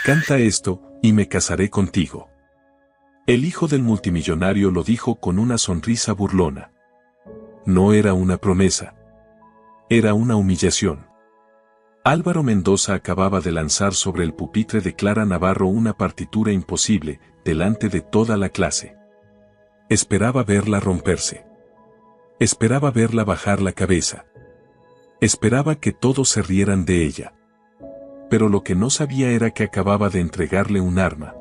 Canta esto, y me casaré contigo. El hijo del multimillonario lo dijo con una sonrisa burlona. No era una promesa. Era una humillación. Álvaro Mendoza acababa de lanzar sobre el pupitre de Clara Navarro una partitura imposible, delante de toda la clase. Esperaba verla romperse. Esperaba verla bajar la cabeza. Esperaba que todos se rieran de ella. Pero lo que no sabía era que acababa de entregarle un arma.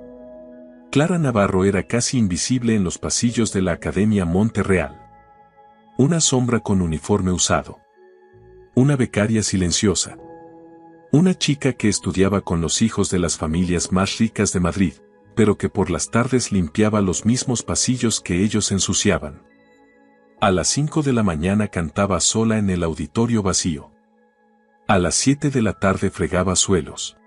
Clara Navarro era casi invisible en los pasillos de la Academia Monterreal. Una sombra con uniforme usado. Una becaria silenciosa. Una chica que estudiaba con los hijos de las familias más ricas de Madrid, pero que por las tardes limpiaba los mismos pasillos que ellos ensuciaban. A las 5 de la mañana cantaba sola en el auditorio vacío. A las 7 de la tarde fregaba suelos.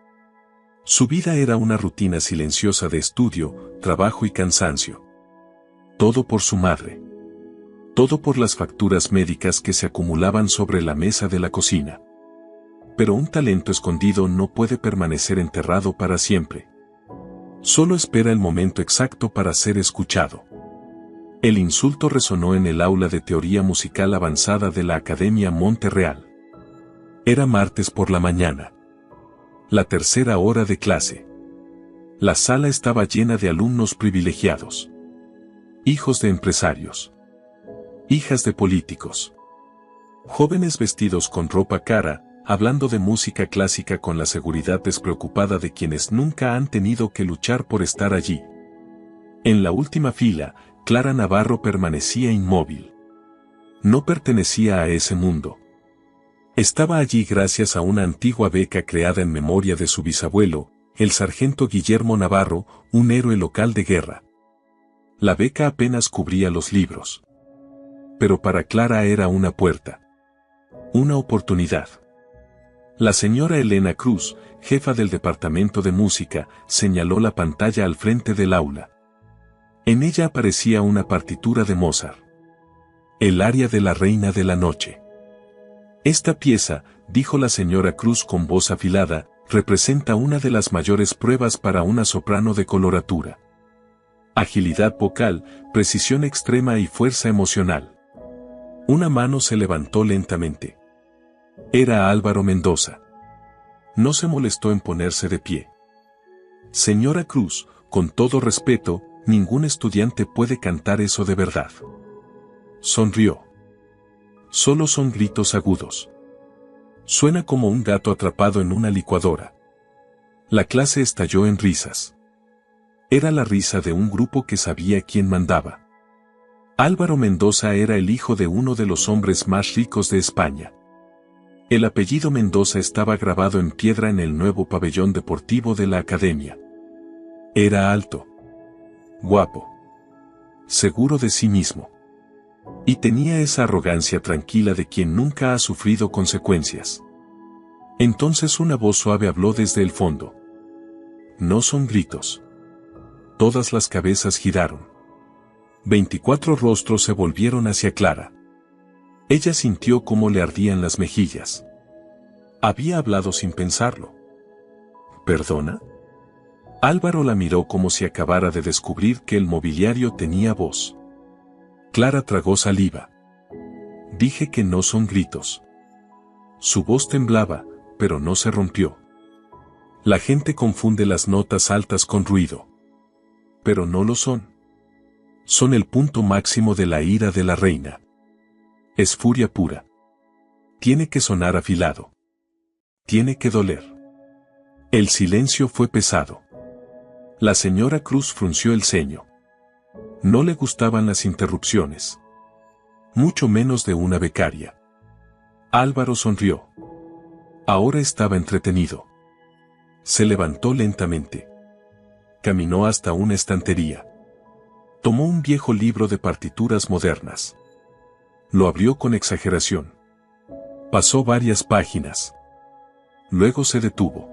Su vida era una rutina silenciosa de estudio, trabajo y cansancio. Todo por su madre. Todo por las facturas médicas que se acumulaban sobre la mesa de la cocina. Pero un talento escondido no puede permanecer enterrado para siempre. Solo espera el momento exacto para ser escuchado. El insulto resonó en el aula de teoría musical avanzada de la Academia Monterreal. Era martes por la mañana. La tercera hora de clase. La sala estaba llena de alumnos privilegiados. Hijos de empresarios. Hijas de políticos. Jóvenes vestidos con ropa cara, hablando de música clásica con la seguridad despreocupada de quienes nunca han tenido que luchar por estar allí. En la última fila, Clara Navarro permanecía inmóvil. No pertenecía a ese mundo. Estaba allí gracias a una antigua beca creada en memoria de su bisabuelo, el sargento Guillermo Navarro, un héroe local de guerra. La beca apenas cubría los libros. Pero para Clara era una puerta. Una oportunidad. La señora Elena Cruz, jefa del departamento de música, señaló la pantalla al frente del aula. En ella aparecía una partitura de Mozart. El aria de la Reina de la Noche. Esta pieza, dijo la señora Cruz con voz afilada, representa una de las mayores pruebas para una soprano de coloratura. Agilidad vocal, precisión extrema y fuerza emocional. Una mano se levantó lentamente. Era Álvaro Mendoza. No se molestó en ponerse de pie. Señora Cruz, con todo respeto, ningún estudiante puede cantar eso de verdad. Sonrió. Solo son gritos agudos. Suena como un gato atrapado en una licuadora. La clase estalló en risas. Era la risa de un grupo que sabía quién mandaba. Álvaro Mendoza era el hijo de uno de los hombres más ricos de España. El apellido Mendoza estaba grabado en piedra en el nuevo pabellón deportivo de la Academia. Era alto. Guapo. Seguro de sí mismo. Y tenía esa arrogancia tranquila de quien nunca ha sufrido consecuencias. Entonces una voz suave habló desde el fondo. No son gritos. Todas las cabezas giraron. 24 rostros se volvieron hacia Clara. Ella sintió cómo le ardían las mejillas. Había hablado sin pensarlo. ¿Perdona? Álvaro la miró como si acabara de descubrir que el mobiliario tenía voz. Clara tragó saliva. Dije que no son gritos. Su voz temblaba, pero no se rompió. La gente confunde las notas altas con ruido. Pero no lo son. Son el punto máximo de la ira de la reina. Es furia pura. Tiene que sonar afilado. Tiene que doler. El silencio fue pesado. La señora Cruz frunció el ceño. No le gustaban las interrupciones. Mucho menos de una becaria. Álvaro sonrió. Ahora estaba entretenido. Se levantó lentamente. Caminó hasta una estantería. Tomó un viejo libro de partituras modernas. Lo abrió con exageración. Pasó varias páginas. Luego se detuvo.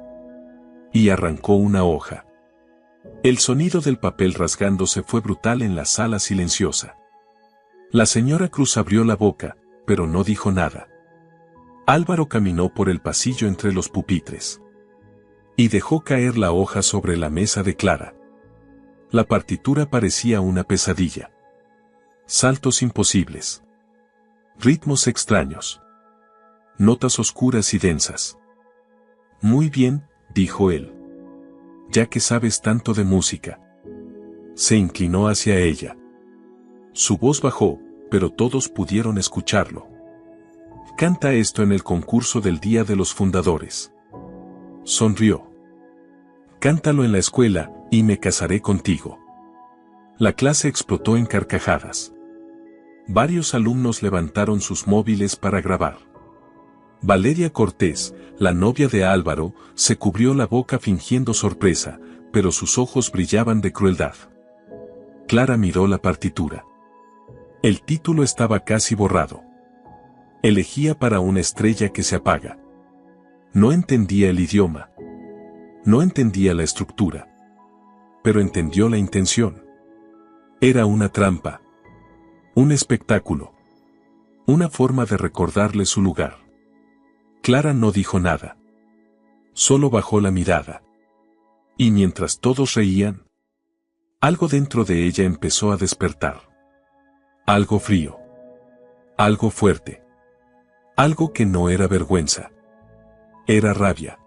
Y arrancó una hoja. El sonido del papel rasgándose fue brutal en la sala silenciosa. La señora Cruz abrió la boca, pero no dijo nada. Álvaro caminó por el pasillo entre los pupitres. Y dejó caer la hoja sobre la mesa de Clara. La partitura parecía una pesadilla. Saltos imposibles. Ritmos extraños. Notas oscuras y densas. Muy bien, dijo él. Ya que sabes tanto de música. Se inclinó hacia ella. Su voz bajó, pero todos pudieron escucharlo. Canta esto en el concurso del Día de los Fundadores. Sonrió. Cántalo en la escuela, y me casaré contigo. La clase explotó en carcajadas. Varios alumnos levantaron sus móviles para grabar. Valeria Cortés, la novia de Álvaro, se cubrió la boca fingiendo sorpresa, pero sus ojos brillaban de crueldad. Clara miró la partitura. El título estaba casi borrado. Elegía para una estrella que se apaga. No entendía el idioma. No entendía la estructura. Pero entendió la intención. Era una trampa. Un espectáculo. Una forma de recordarle su lugar. Clara no dijo nada. Solo bajó la mirada. Y mientras todos reían, algo dentro de ella empezó a despertar. Algo frío. Algo fuerte. Algo que no era vergüenza. Era rabia.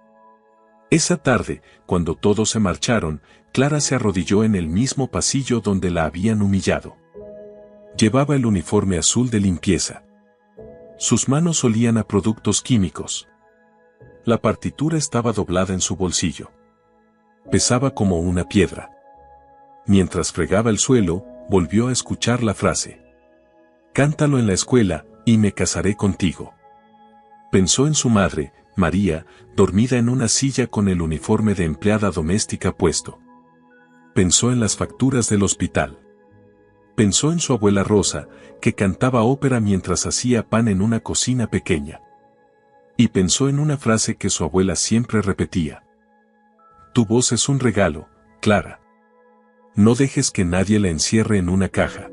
Esa tarde, cuando todos se marcharon, Clara se arrodilló en el mismo pasillo donde la habían humillado. Llevaba el uniforme azul de limpieza. Sus manos olían a productos químicos. La partitura estaba doblada en su bolsillo. Pesaba como una piedra. Mientras fregaba el suelo, volvió a escuchar la frase. Cántalo en la escuela, y me casaré contigo. Pensó en su madre, María, dormida en una silla con el uniforme de empleada doméstica puesto. Pensó en las facturas del hospital. Pensó en su abuela Rosa, que cantaba ópera mientras hacía pan en una cocina pequeña. Y pensó en una frase que su abuela siempre repetía. Tu voz es un regalo, Clara. No dejes que nadie la encierre en una caja.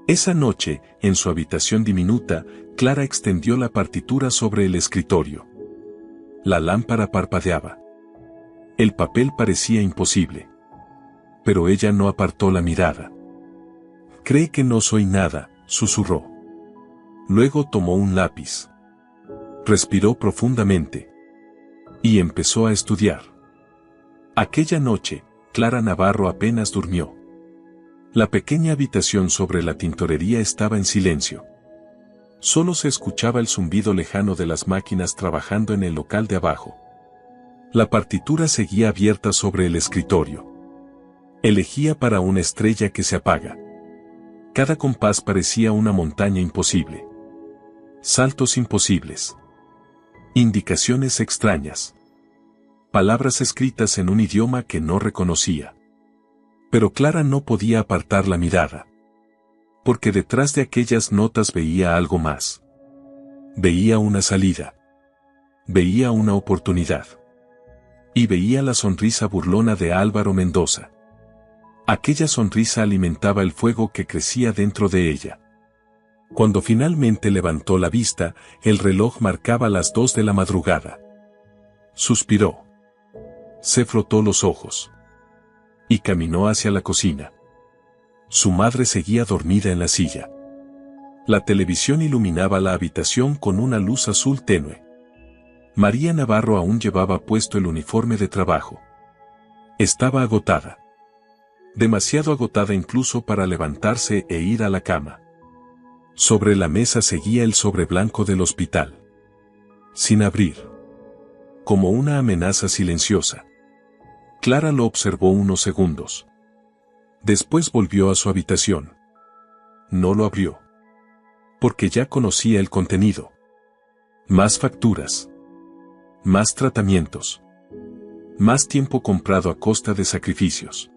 Esa noche, en su habitación diminuta, Clara extendió la partitura sobre el escritorio. La lámpara parpadeaba. El papel parecía imposible. Pero ella no apartó la mirada. Cree que no soy nada, susurró. Luego tomó un lápiz. Respiró profundamente. Y empezó a estudiar. Aquella noche, Clara Navarro apenas durmió. La pequeña habitación sobre la tintorería estaba en silencio. Solo se escuchaba el zumbido lejano de las máquinas trabajando en el local de abajo. La partitura seguía abierta sobre el escritorio. Elegía para una estrella que se apaga. Cada compás parecía una montaña imposible. Saltos imposibles. Indicaciones extrañas. Palabras escritas en un idioma que no reconocía. Pero Clara no podía apartar la mirada. Porque detrás de aquellas notas veía algo más. Veía una salida. Veía una oportunidad. Y veía la sonrisa burlona de Álvaro Mendoza. Aquella sonrisa alimentaba el fuego que crecía dentro de ella. Cuando finalmente levantó la vista, el reloj marcaba las 2 de la madrugada. Suspiró. Se frotó los ojos. Y caminó hacia la cocina. Su madre seguía dormida en la silla. La televisión iluminaba la habitación con una luz azul tenue. María Navarro aún llevaba puesto el uniforme de trabajo. Estaba agotada. Demasiado agotada incluso para levantarse e ir a la cama. Sobre la mesa seguía el sobre blanco del hospital. Sin abrir. Como una amenaza silenciosa. Clara lo observó unos segundos. Después volvió a su habitación. No lo abrió. Porque ya conocía el contenido. Más facturas. Más tratamientos. Más tiempo comprado a costa de sacrificios.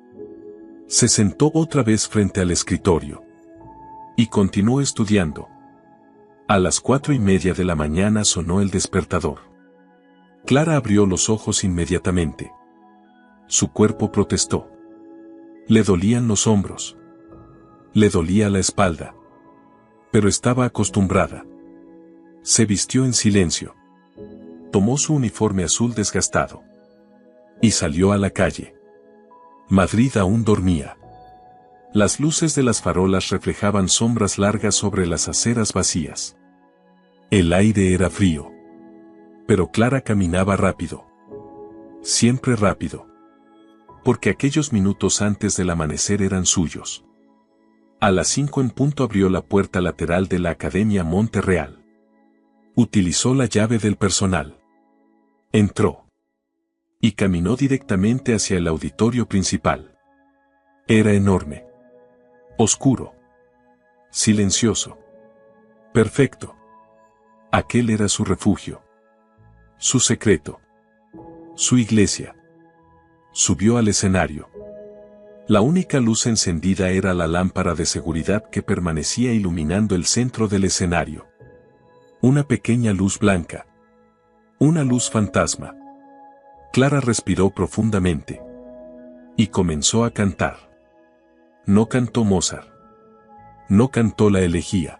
Se sentó otra vez frente al escritorio. Y continuó estudiando. A las 4:30 de la mañana sonó el despertador. Clara abrió los ojos inmediatamente. Su cuerpo protestó. Le dolían los hombros. Le dolía la espalda. Pero estaba acostumbrada. Se vistió en silencio. Tomó su uniforme azul desgastado. Y salió a la calle. Madrid aún dormía. Las luces de las farolas reflejaban sombras largas sobre las aceras vacías. El aire era frío. Pero Clara caminaba rápido. Siempre rápido. Porque aquellos minutos antes del amanecer eran suyos. A las 5 en punto abrió la puerta lateral de la Academia Monterreal. Utilizó la llave del personal. Entró. Y caminó directamente hacia el auditorio principal. Era enorme. Oscuro. Silencioso. Perfecto. Aquel era su refugio. Su secreto. Su iglesia. Subió al escenario. La única luz encendida era la lámpara de seguridad que permanecía iluminando el centro del escenario. Una pequeña luz blanca. Una luz fantasma. Clara respiró profundamente. Y comenzó a cantar. No cantó Mozart. No cantó la elegía.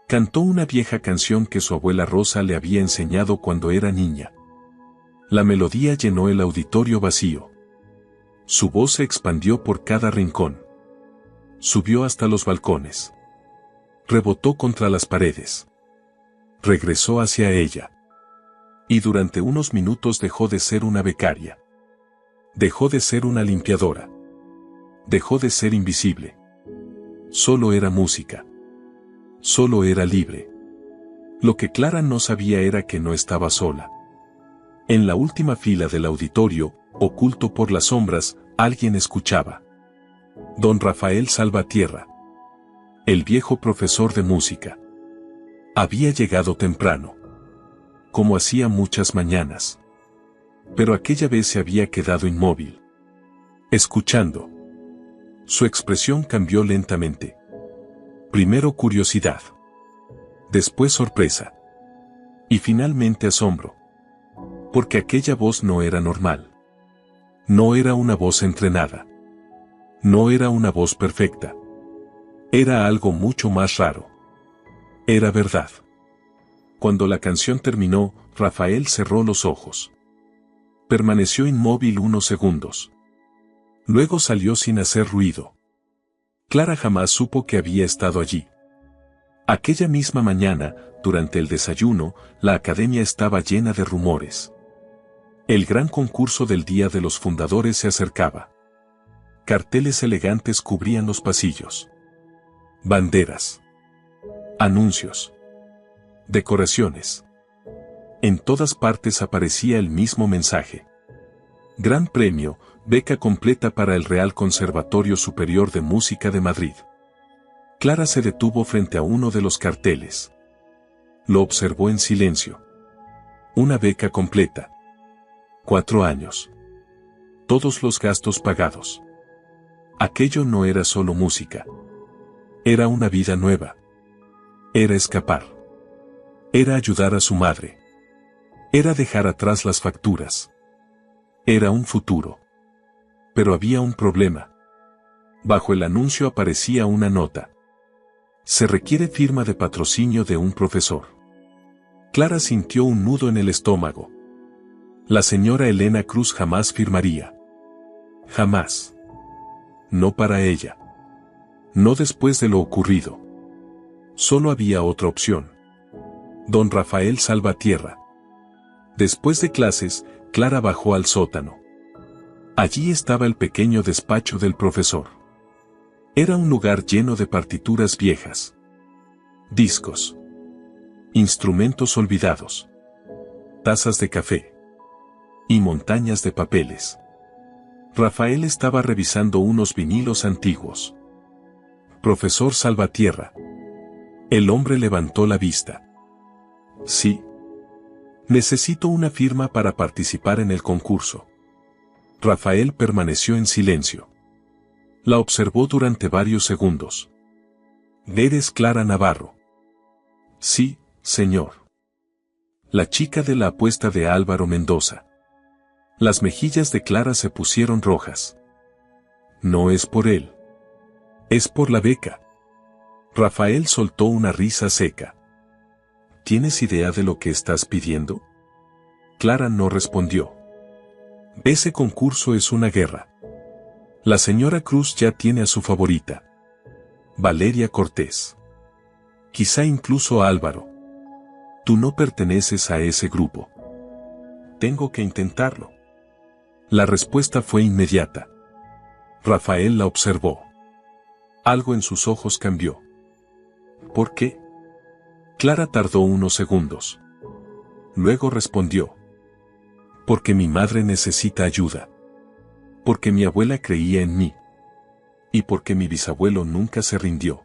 Cantó una vieja canción que su abuela Rosa le había enseñado cuando era niña. La melodía llenó el auditorio vacío. Su voz se expandió por cada rincón. Subió hasta los balcones. Rebotó contra las paredes. Regresó hacia ella. Y durante unos minutos dejó de ser una becaria. Dejó de ser una limpiadora. Dejó de ser invisible. Solo era música. Solo era libre. Lo que Clara no sabía era que no estaba sola. En la última fila del auditorio, oculto por las sombras, alguien escuchaba. Don Rafael Salvatierra. El viejo profesor de música. Había llegado temprano. Como hacía muchas mañanas. Pero aquella vez se había quedado inmóvil. Escuchando. Su expresión cambió lentamente. Primero curiosidad. Después sorpresa. Y finalmente asombro. Porque aquella voz no era normal. No era una voz entrenada. No era una voz perfecta. Era algo mucho más raro. Era verdad. Cuando la canción terminó, Rafael cerró los ojos. Permaneció inmóvil unos segundos. Luego salió sin hacer ruido. Clara jamás supo que había estado allí. Aquella misma mañana, durante el desayuno, la academia estaba llena de rumores. El gran concurso del Día de los Fundadores se acercaba. Carteles elegantes cubrían los pasillos. Banderas. Anuncios. Decoraciones. En todas partes aparecía el mismo mensaje. Gran premio, beca completa para el Real Conservatorio Superior de Música de Madrid. Clara se detuvo frente a uno de los carteles. Lo observó en silencio. Una beca completa. 4 años. Todos los gastos pagados. Aquello no era solo música. Era una vida nueva. Era escapar. Era ayudar a su madre. Era dejar atrás las facturas. Era un futuro. Pero había un problema. Bajo el anuncio aparecía una nota. Se requiere firma de patrocinio de un profesor. Clara sintió un nudo en el estómago. La señora Elena Cruz jamás firmaría. Jamás. No para ella. No después de lo ocurrido. Solo había otra opción. Don Rafael Salvatierra. Después de clases, Clara bajó al sótano. Allí estaba el pequeño despacho del profesor. Era un lugar lleno de partituras viejas. Discos. Instrumentos olvidados. Tazas de café. Y montañas de papeles. Rafael estaba revisando unos vinilos antiguos. Profesor Salvatierra. El hombre levantó la vista. Sí. Necesito una firma para participar en el concurso. Rafael permaneció en silencio. La observó durante varios segundos. ¿Eres Clara Navarro? Sí, señor. La chica de la apuesta de Álvaro Mendoza. Las mejillas de Clara se pusieron rojas. No es por él. Es por la beca. Rafael soltó una risa seca. ¿Tienes idea de lo que estás pidiendo? Clara no respondió. Ese concurso es una guerra. La señora Cruz ya tiene a su favorita. Valeria Cortés. Quizá incluso a Álvaro. Tú no perteneces a ese grupo. Tengo que intentarlo. La respuesta fue inmediata. Rafael la observó. Algo en sus ojos cambió. ¿Por qué? Clara tardó unos segundos. Luego respondió. Porque mi madre necesita ayuda. Porque mi abuela creía en mí. Y porque mi bisabuelo nunca se rindió.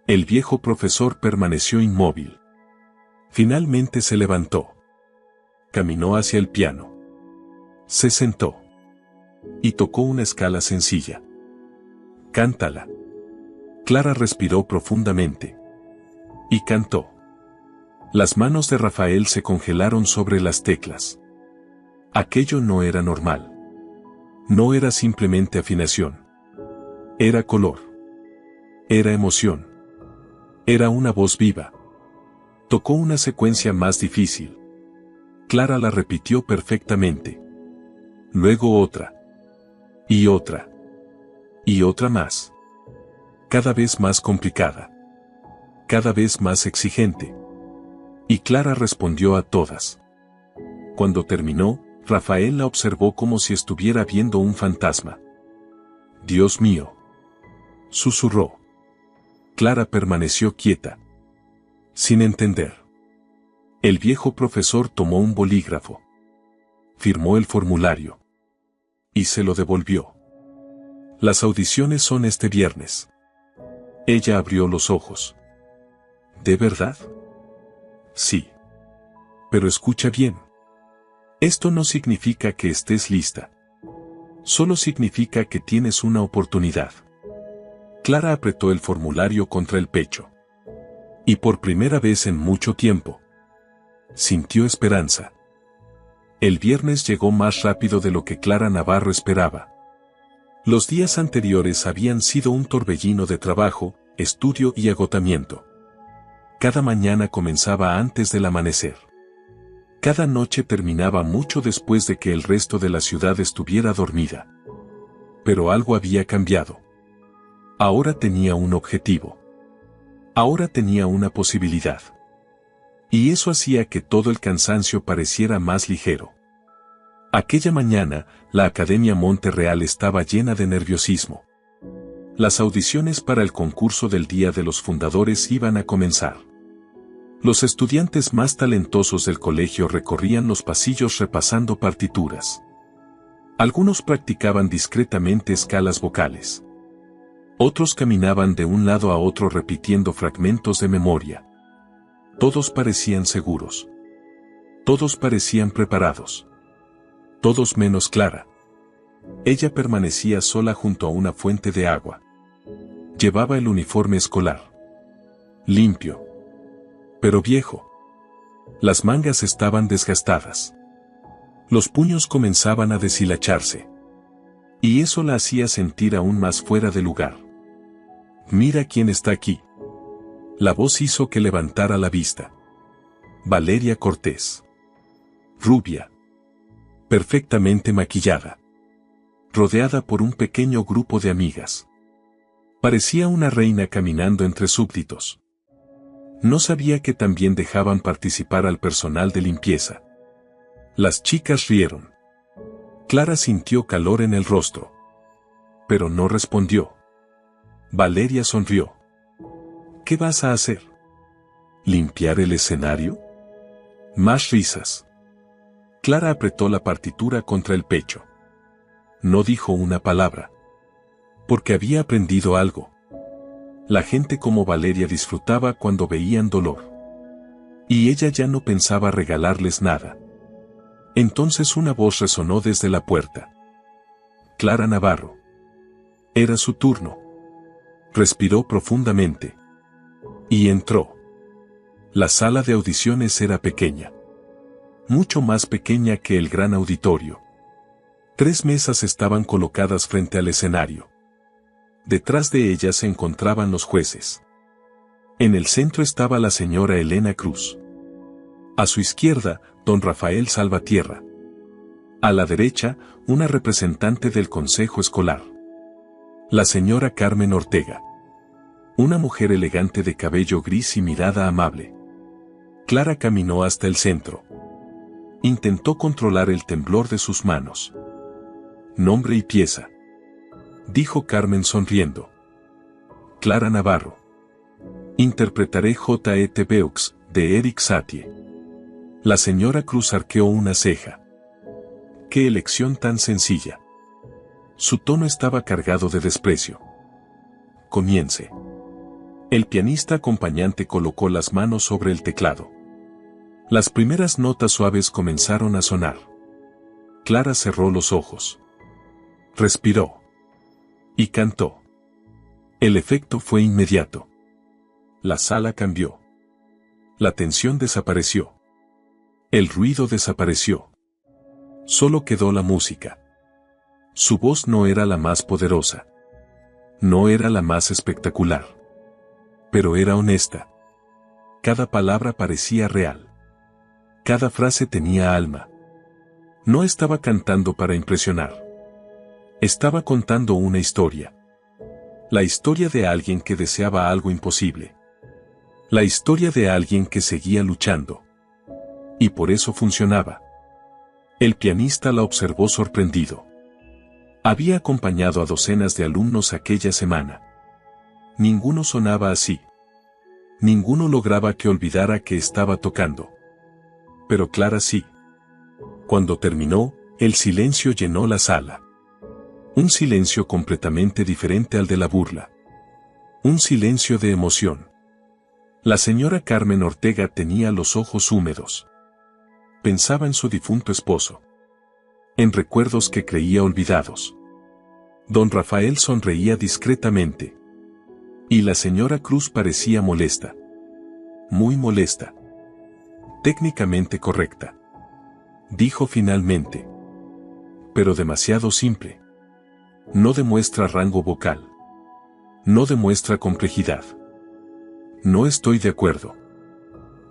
El viejo profesor permaneció inmóvil. Finalmente se levantó. Caminó hacia el piano. Se sentó. Y tocó una escala sencilla. Cántala. Clara respiró profundamente. Y cantó. Las manos de Rafael se congelaron sobre las teclas. Aquello no era normal. No era simplemente afinación. Era color. Era emoción. Era una voz viva. Tocó una secuencia más difícil. Clara la repitió perfectamente. Luego otra. Y otra. Y otra más. Cada vez más complicada. Cada vez más exigente. Y Clara respondió a todas. Cuando terminó, Rafael la observó como si estuviera viendo un fantasma. Dios mío. Susurró. Clara permaneció quieta. Sin entender. El viejo profesor tomó un bolígrafo. Firmó el formulario. Y se lo devolvió. Las audiciones son este viernes. Ella abrió los ojos. ¿De verdad? Sí. Pero escucha bien. Esto no significa que estés lista. Solo significa que tienes una oportunidad. Clara apretó el formulario contra el pecho. Y por primera vez en mucho tiempo, sintió esperanza. El viernes llegó más rápido de lo que Clara Navarro esperaba. Los días anteriores habían sido un torbellino de trabajo, estudio y agotamiento. Cada mañana comenzaba antes del amanecer. Cada noche terminaba mucho después de que el resto de la ciudad estuviera dormida. Pero algo había cambiado. Ahora tenía un objetivo. Ahora tenía una posibilidad. Y eso hacía que todo el cansancio pareciera más ligero. Aquella mañana, la Academia Monterreal estaba llena de nerviosismo. Las audiciones para el concurso del Día de los Fundadores iban a comenzar. Los estudiantes más talentosos del colegio recorrían los pasillos repasando partituras. Algunos practicaban discretamente escalas vocales. Otros caminaban de un lado a otro repitiendo fragmentos de memoria. Todos parecían seguros. Todos parecían preparados. Todos menos Clara. Ella permanecía sola junto a una fuente de agua. Llevaba el uniforme escolar. Limpio. Pero viejo. Las mangas estaban desgastadas. Los puños comenzaban a deshilacharse. Y eso la hacía sentir aún más fuera de lugar. Mira quién está aquí. La voz hizo que levantara la vista. Valeria Cortés. Rubia. Perfectamente maquillada. Rodeada por un pequeño grupo de amigas. Parecía una reina caminando entre súbditos. No sabía que también dejaban participar al personal de limpieza. Las chicas rieron. Clara sintió calor en el rostro. Pero no respondió. Valeria sonrió. ¿Qué vas a hacer? ¿Limpiar el escenario? Más risas. Clara apretó la partitura contra el pecho. No dijo una palabra. Porque había aprendido algo. La gente como Valeria disfrutaba cuando veían dolor. Y ella ya no pensaba regalarles nada. Entonces una voz resonó desde la puerta. Clara Navarro. Era su turno. Respiró profundamente. Y entró. La sala de audiciones era pequeña. Mucho más pequeña que el gran auditorio. 3 mesas estaban colocadas frente al escenario. Detrás de ellas se encontraban los jueces. En el centro estaba la señora Elena Cruz. A su izquierda, don Rafael Salvatierra. A la derecha, una representante del consejo escolar. La señora Carmen Ortega. Una mujer elegante de cabello gris y mirada amable. Clara caminó hasta el centro. Intentó controlar el temblor de sus manos. Nombre y pieza. Dijo Carmen sonriendo. Clara Navarro. Interpretaré J.E.T. Beaux, de Eric Satie. La señora Cruz arqueó una ceja. ¡Qué elección tan sencilla! Su tono estaba cargado de desprecio. Comience. El pianista acompañante colocó las manos sobre el teclado. Las primeras notas suaves comenzaron a sonar. Clara cerró los ojos. Respiró. Y cantó. El efecto fue inmediato. La sala cambió. La tensión desapareció. El ruido desapareció. Solo quedó la música. Su voz no era la más poderosa. No era la más espectacular. Pero era honesta. Cada palabra parecía real. Cada frase tenía alma. No estaba cantando para impresionar. Estaba contando una historia. La historia de alguien que deseaba algo imposible. La historia de alguien que seguía luchando. Y por eso funcionaba. El pianista la observó sorprendido. Había acompañado a docenas de alumnos aquella semana. Ninguno sonaba así. Ninguno lograba que olvidara que estaba tocando. Pero Clara sí. Cuando terminó, el silencio llenó la sala. Un silencio completamente diferente al de la burla. Un silencio de emoción. La señora Carmen Ortega tenía los ojos húmedos. Pensaba en su difunto esposo. En recuerdos que creía olvidados. Don Rafael sonreía discretamente. Y la señora Cruz parecía molesta. Muy molesta. Técnicamente correcta. Dijo finalmente. Pero demasiado simple. No demuestra rango vocal. No demuestra complejidad. No estoy de acuerdo.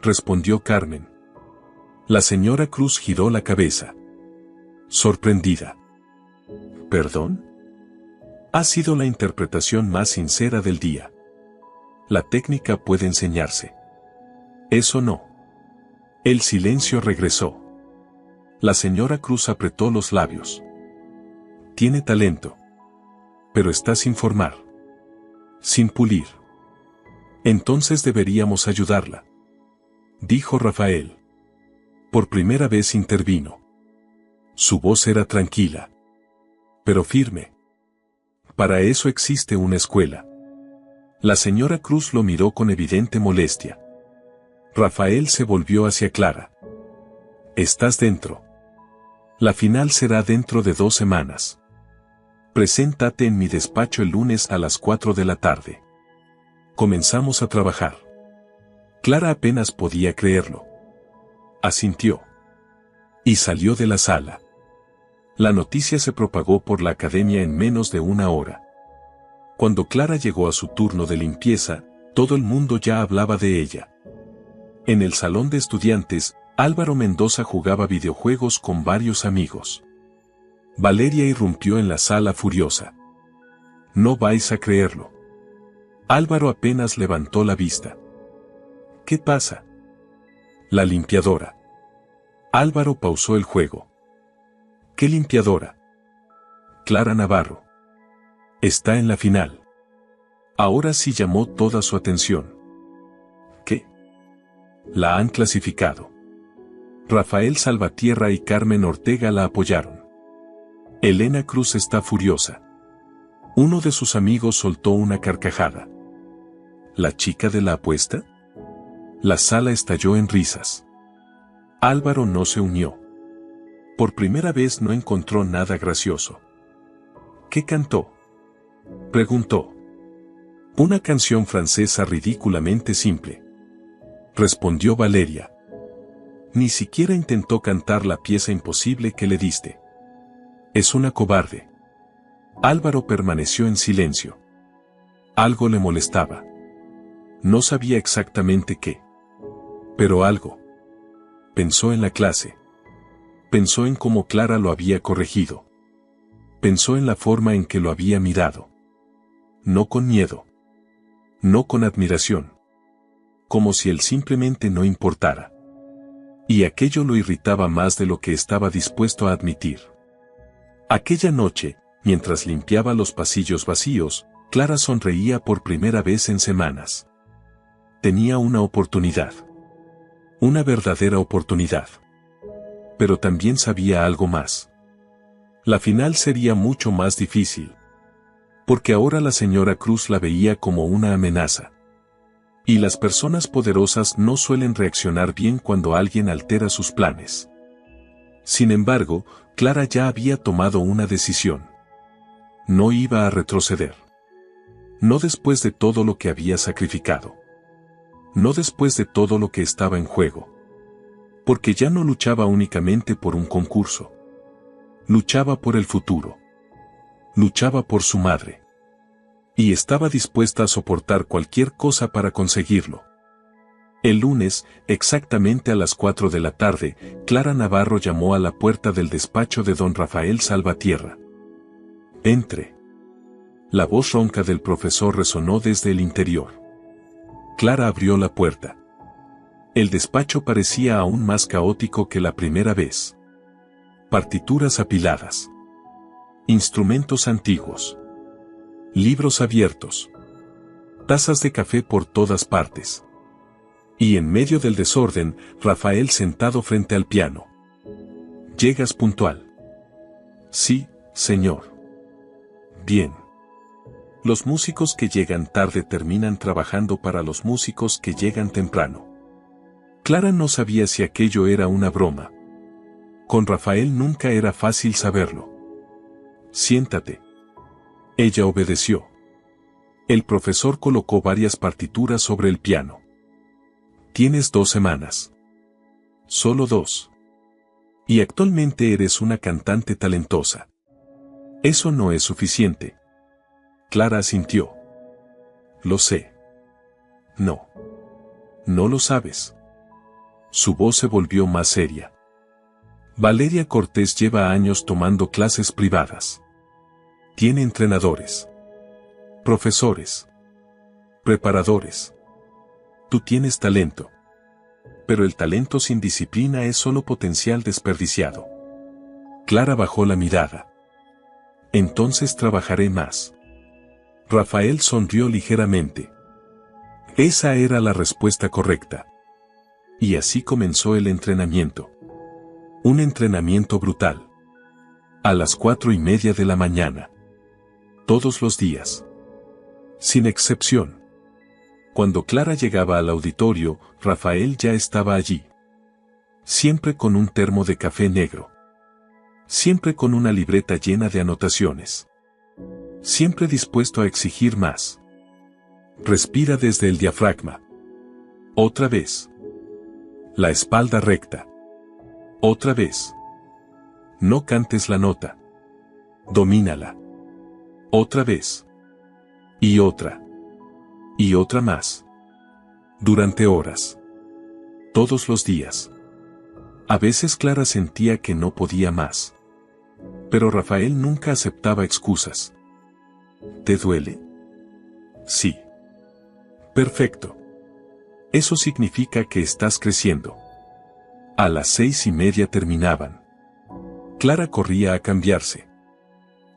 Respondió Carmen. La señora Cruz giró la cabeza. Sorprendida. ¿Perdón? Ha sido la interpretación más sincera del día. La técnica puede enseñarse. Eso no. El silencio regresó. La señora Cruz apretó los labios. Tiene talento. Pero está sin formar. Sin pulir. Entonces deberíamos ayudarla. Dijo Rafael. Por primera vez intervino. Su voz era tranquila. Pero firme. Para eso existe una escuela. La señora Cruz lo miró con evidente molestia. Rafael se volvió hacia Clara. Estás dentro. La final será dentro de 2 semanas. Preséntate en mi despacho el lunes a las 4 de la tarde. Comenzamos a trabajar. Clara apenas podía creerlo. Asintió. Y salió de la sala. La noticia se propagó por la academia en menos de 1 hora. Cuando Clara llegó a su turno de limpieza, todo el mundo ya hablaba de ella. En el salón de estudiantes, Álvaro Mendoza jugaba videojuegos con varios amigos. Valeria irrumpió en la sala furiosa. No vais a creerlo. Álvaro apenas levantó la vista. ¿Qué pasa? La limpiadora. Álvaro pausó el juego. ¿Qué limpiadora? Clara Navarro. Está en la final. Ahora sí llamó toda su atención. ¿Qué? La han clasificado. Rafael Salvatierra y Carmen Ortega la apoyaron. Elena Cruz está furiosa. Uno de sus amigos soltó una carcajada. ¿La chica de la apuesta? La sala estalló en risas. Álvaro no se unió. Por primera vez no encontró nada gracioso. ¿Qué cantó? Preguntó. Una canción francesa ridículamente simple. Respondió Valeria. Ni siquiera intentó cantar la pieza imposible que le diste. Es una cobarde. Álvaro permaneció en silencio. Algo le molestaba. No sabía exactamente qué. Pero algo. Pensó en la clase. Pensó en cómo Clara lo había corregido. Pensó en la forma en que lo había mirado. No con miedo. No con admiración. Como si él simplemente no importara. Y aquello lo irritaba más de lo que estaba dispuesto a admitir. Aquella noche, mientras limpiaba los pasillos vacíos, Clara sonreía por primera vez en semanas. Tenía una oportunidad. Una verdadera oportunidad. Pero también sabía algo más. La final sería mucho más difícil. Porque ahora la señora Cruz la veía como una amenaza. Y las personas poderosas no suelen reaccionar bien cuando alguien altera sus planes. Sin embargo, Clara ya había tomado una decisión. No iba a retroceder. No después de todo lo que había sacrificado. No después de todo lo que estaba en juego. Porque ya no luchaba únicamente por un concurso. Luchaba por el futuro. Luchaba por su madre. Y estaba dispuesta a soportar cualquier cosa para conseguirlo. El lunes, exactamente a las 4 de la tarde, Clara Navarro llamó a la puerta del despacho de don Rafael Salvatierra. «Entre». La voz ronca del profesor resonó desde el interior. Clara abrió la puerta. El despacho parecía aún más caótico que la primera vez. Partituras apiladas. Instrumentos antiguos. Libros abiertos. Tazas de café por todas partes. Y en medio del desorden, Rafael sentado frente al piano. «¿Llegas puntual?» «Sí, señor». «Bien». Los músicos que llegan tarde terminan trabajando para los músicos que llegan temprano. Clara no sabía si aquello era una broma. Con Rafael nunca era fácil saberlo. «Siéntate». Ella obedeció. El profesor colocó varias partituras sobre el piano. «Tienes 2 semanas». «Solo 2. Y actualmente eres una cantante talentosa». «Eso no es suficiente». Clara asintió. «Lo sé». «No. No lo sabes». Su voz se volvió más seria. «Valeria Cortés lleva años tomando clases privadas. Tiene entrenadores. Profesores. Preparadores. Tú tienes talento. Pero el talento sin disciplina es solo potencial desperdiciado». Clara bajó la mirada. «Entonces trabajaré más». Rafael sonrió ligeramente. Esa era la respuesta correcta. Y así comenzó el entrenamiento. Un entrenamiento brutal. A las 4:30 de la mañana. Todos los días. Sin excepción. Cuando Clara llegaba al auditorio, Rafael ya estaba allí. Siempre con un termo de café negro. Siempre con una libreta llena de anotaciones. Siempre dispuesto a exigir más. Respira desde el diafragma. Otra vez. La espalda recta. Otra vez. No cantes la nota. Domínala. Otra vez. Y otra. Y otra más. Durante horas. Todos los días. A veces Clara sentía que no podía más. Pero Rafael nunca aceptaba excusas. ¿Te duele? Sí. Perfecto. Eso significa que estás creciendo. A las 6:30 terminaban. Clara corría a cambiarse.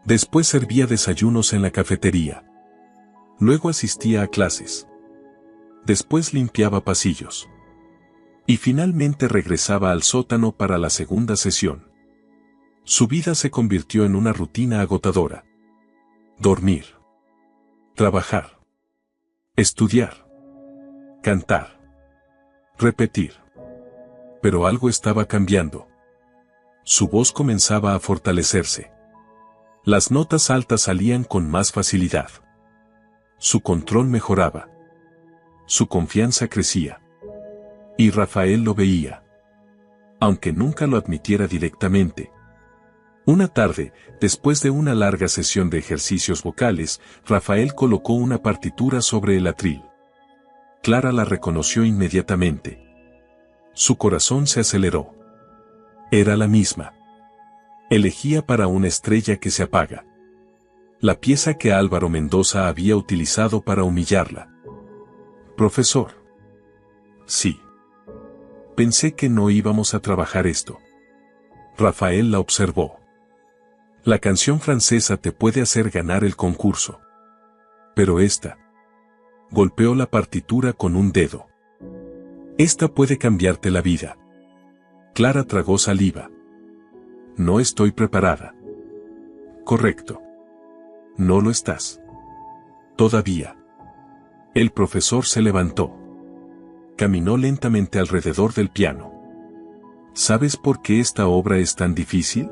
Después servía desayunos en la cafetería. Luego asistía a clases. Después limpiaba pasillos. Y finalmente regresaba al sótano para la segunda sesión. Su vida se convirtió en una rutina agotadora. Dormir. Trabajar. Estudiar. Cantar. Repetir. Pero algo estaba cambiando. Su voz comenzaba a fortalecerse. Las notas altas salían con más facilidad. Su control mejoraba. Su confianza crecía. Y Rafael lo veía. Aunque nunca lo admitiera directamente. Una tarde, después de una larga sesión de ejercicios vocales, Rafael colocó una partitura sobre el atril. Clara la reconoció inmediatamente. Su corazón se aceleró. Era la misma. Elegía para una estrella que se apaga. La pieza que Álvaro Mendoza había utilizado para humillarla. Profesor. Sí. Pensé que no íbamos a trabajar esto. Rafael la observó. La canción francesa te puede hacer ganar el concurso. Pero esta. Golpeó la partitura con un dedo. Esta puede cambiarte la vida. Clara tragó saliva. No estoy preparada. Correcto. No lo estás. Todavía. El profesor se levantó. Caminó lentamente alrededor del piano. ¿Sabes por qué esta obra es tan difícil?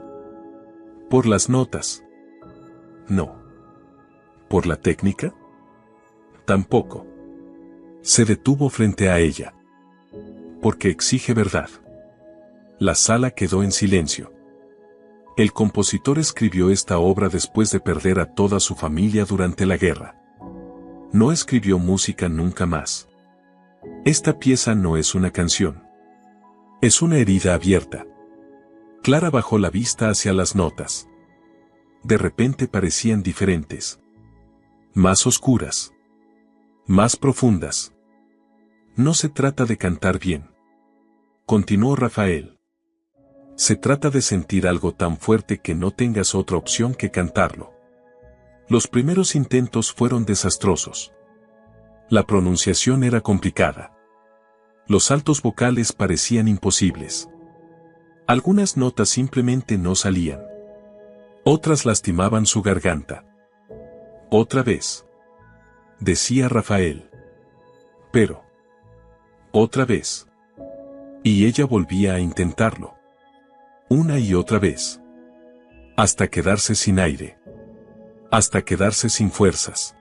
Por las notas. No. ¿Por la técnica? Tampoco. Se detuvo frente a ella. Porque exige verdad. La sala quedó en silencio. El compositor escribió esta obra después de perder a toda su familia durante la guerra. No escribió música nunca más. Esta pieza no es una canción. Es una herida abierta. Clara bajó la vista hacia las notas. De repente parecían diferentes. Más oscuras. Más profundas. No se trata de cantar bien. Continuó Rafael. Se trata de sentir algo tan fuerte que no tengas otra opción que cantarlo. Los primeros intentos fueron desastrosos. La pronunciación era complicada. Los saltos vocales parecían imposibles. Algunas notas simplemente no salían. Otras lastimaban su garganta. Otra vez. Decía Rafael. Pero. Otra vez. Y ella volvía a intentarlo. Una y otra vez. Hasta quedarse sin aire. Hasta quedarse sin fuerzas.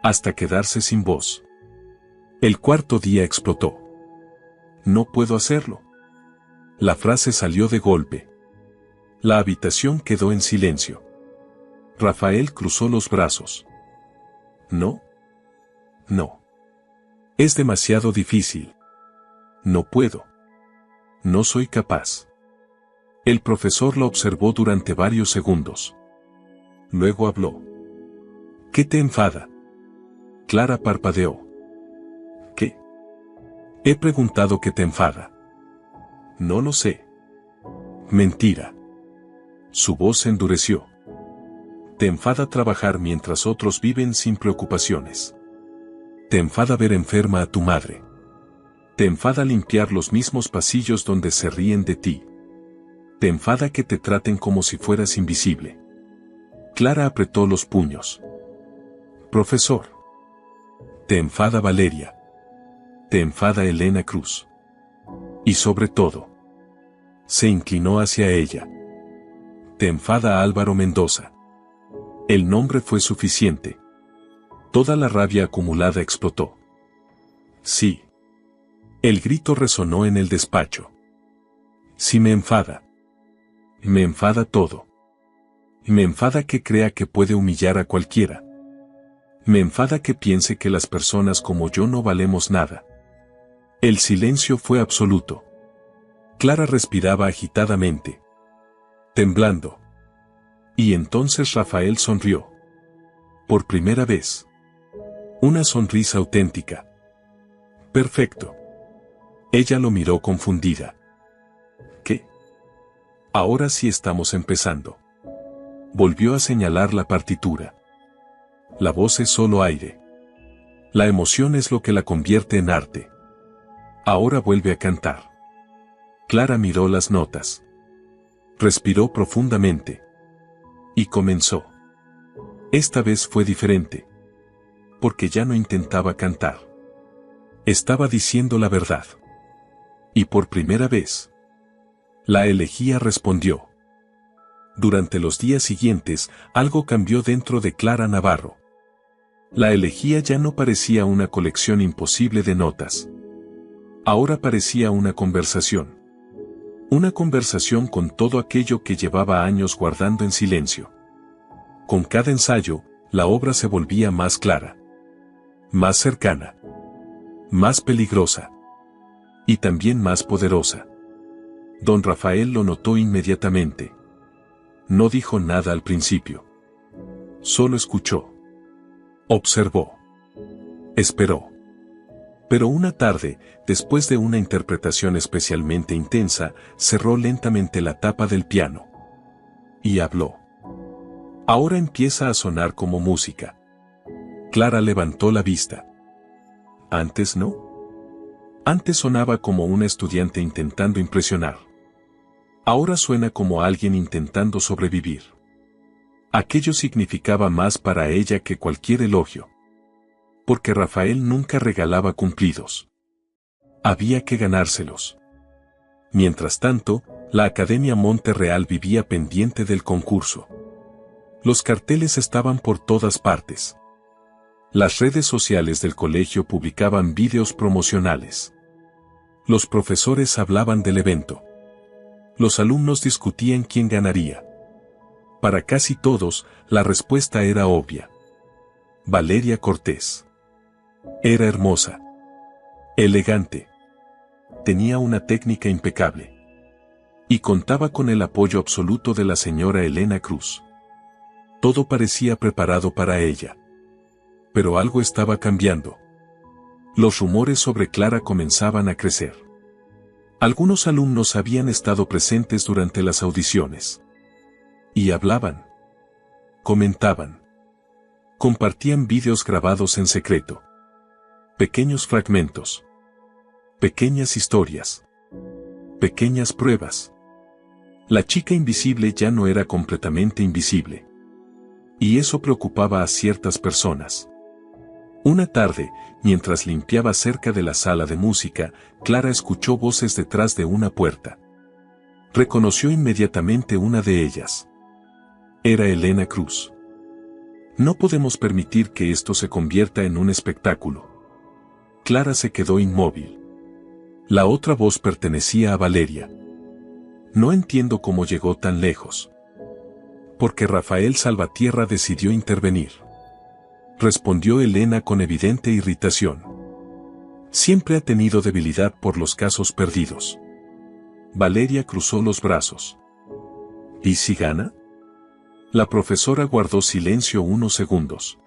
Hasta quedarse sin voz. El cuarto día explotó. No puedo hacerlo. La frase salió de golpe. La habitación quedó en silencio. Rafael cruzó los brazos. No. No. Es demasiado difícil. No puedo. No soy capaz. El profesor la observó durante varios segundos. Luego habló. ¿Qué te enfada? Clara parpadeó. ¿Qué? He preguntado qué te enfada. No lo sé. Mentira. Su voz se endureció. Te enfada trabajar mientras otros viven sin preocupaciones. Te enfada ver enferma a tu madre. Te enfada limpiar los mismos pasillos donde se ríen de ti. Te enfada que te traten como si fueras invisible. Clara apretó los puños. Profesor. Te enfada Valeria. Te enfada Elena Cruz. Y sobre todo. Se inclinó hacia ella. Te enfada Álvaro Mendoza. El nombre fue suficiente. Toda la rabia acumulada explotó. Sí. El grito resonó en el despacho. Sí me enfada. Me enfada todo. Me enfada que crea que puede humillar a cualquiera. Me enfada que piense que las personas como yo no valemos nada. El silencio fue absoluto. Clara respiraba agitadamente. Temblando. Y entonces Rafael sonrió. Por primera vez. Una sonrisa auténtica. Perfecto. Ella lo miró confundida. ¿Qué? Ahora sí estamos empezando. Volvió a señalar la partitura. La voz es solo aire. La emoción es lo que la convierte en arte. Ahora vuelve a cantar. Clara miró las notas. Respiró profundamente. Y comenzó. Esta vez fue diferente. Porque ya no intentaba cantar. Estaba diciendo la verdad. Y por primera vez, la elegía respondió. Durante los días siguientes, algo cambió dentro de Clara Navarro. La elegía ya no parecía una colección imposible de notas. Ahora parecía una conversación. Una conversación con todo aquello que llevaba años guardando en silencio. Con cada ensayo, la obra se volvía más clara. Más cercana. Más peligrosa. Y también más poderosa. Don Rafael lo notó inmediatamente. No dijo nada al principio. Solo escuchó. Observó. Esperó. Pero una tarde, después de una interpretación especialmente intensa, cerró lentamente la tapa del piano. Y habló. Ahora empieza a sonar como música. Clara levantó la vista. Antes no. Antes sonaba como una estudiante intentando impresionar. Ahora suena como alguien intentando sobrevivir. Aquello significaba más para ella que cualquier elogio. Porque Rafael nunca regalaba cumplidos. Había que ganárselos. Mientras tanto, la Academia Monterreal vivía pendiente del concurso. Los carteles estaban por todas partes. Las redes sociales del colegio publicaban vídeos promocionales. Los profesores hablaban del evento. Los alumnos discutían quién ganaría. Para casi todos, la respuesta era obvia. Valeria Cortés. Era hermosa. Elegante. Tenía una técnica impecable. Y contaba con el apoyo absoluto de la señora Elena Cruz. Todo parecía preparado para ella. Pero algo estaba cambiando. Los rumores sobre Clara comenzaban a crecer. Algunos alumnos habían estado presentes durante las audiciones. Y hablaban. Comentaban. Compartían vídeos grabados en secreto. Pequeños fragmentos. Pequeñas historias. Pequeñas pruebas. La chica invisible ya no era completamente invisible. Y eso preocupaba a ciertas personas. Una tarde, mientras limpiaba cerca de la sala de música, Clara escuchó voces detrás de una puerta. Reconoció inmediatamente una de ellas. Era Elena Cruz. No podemos permitir que esto se convierta en un espectáculo. Clara se quedó inmóvil. La otra voz pertenecía a Valeria. No entiendo cómo llegó tan lejos. Porque Rafael Salvatierra decidió intervenir. Respondió Elena con evidente irritación. Siempre ha tenido debilidad por los casos perdidos. Valeria cruzó los brazos. ¿Y si gana? La profesora guardó silencio unos segundos.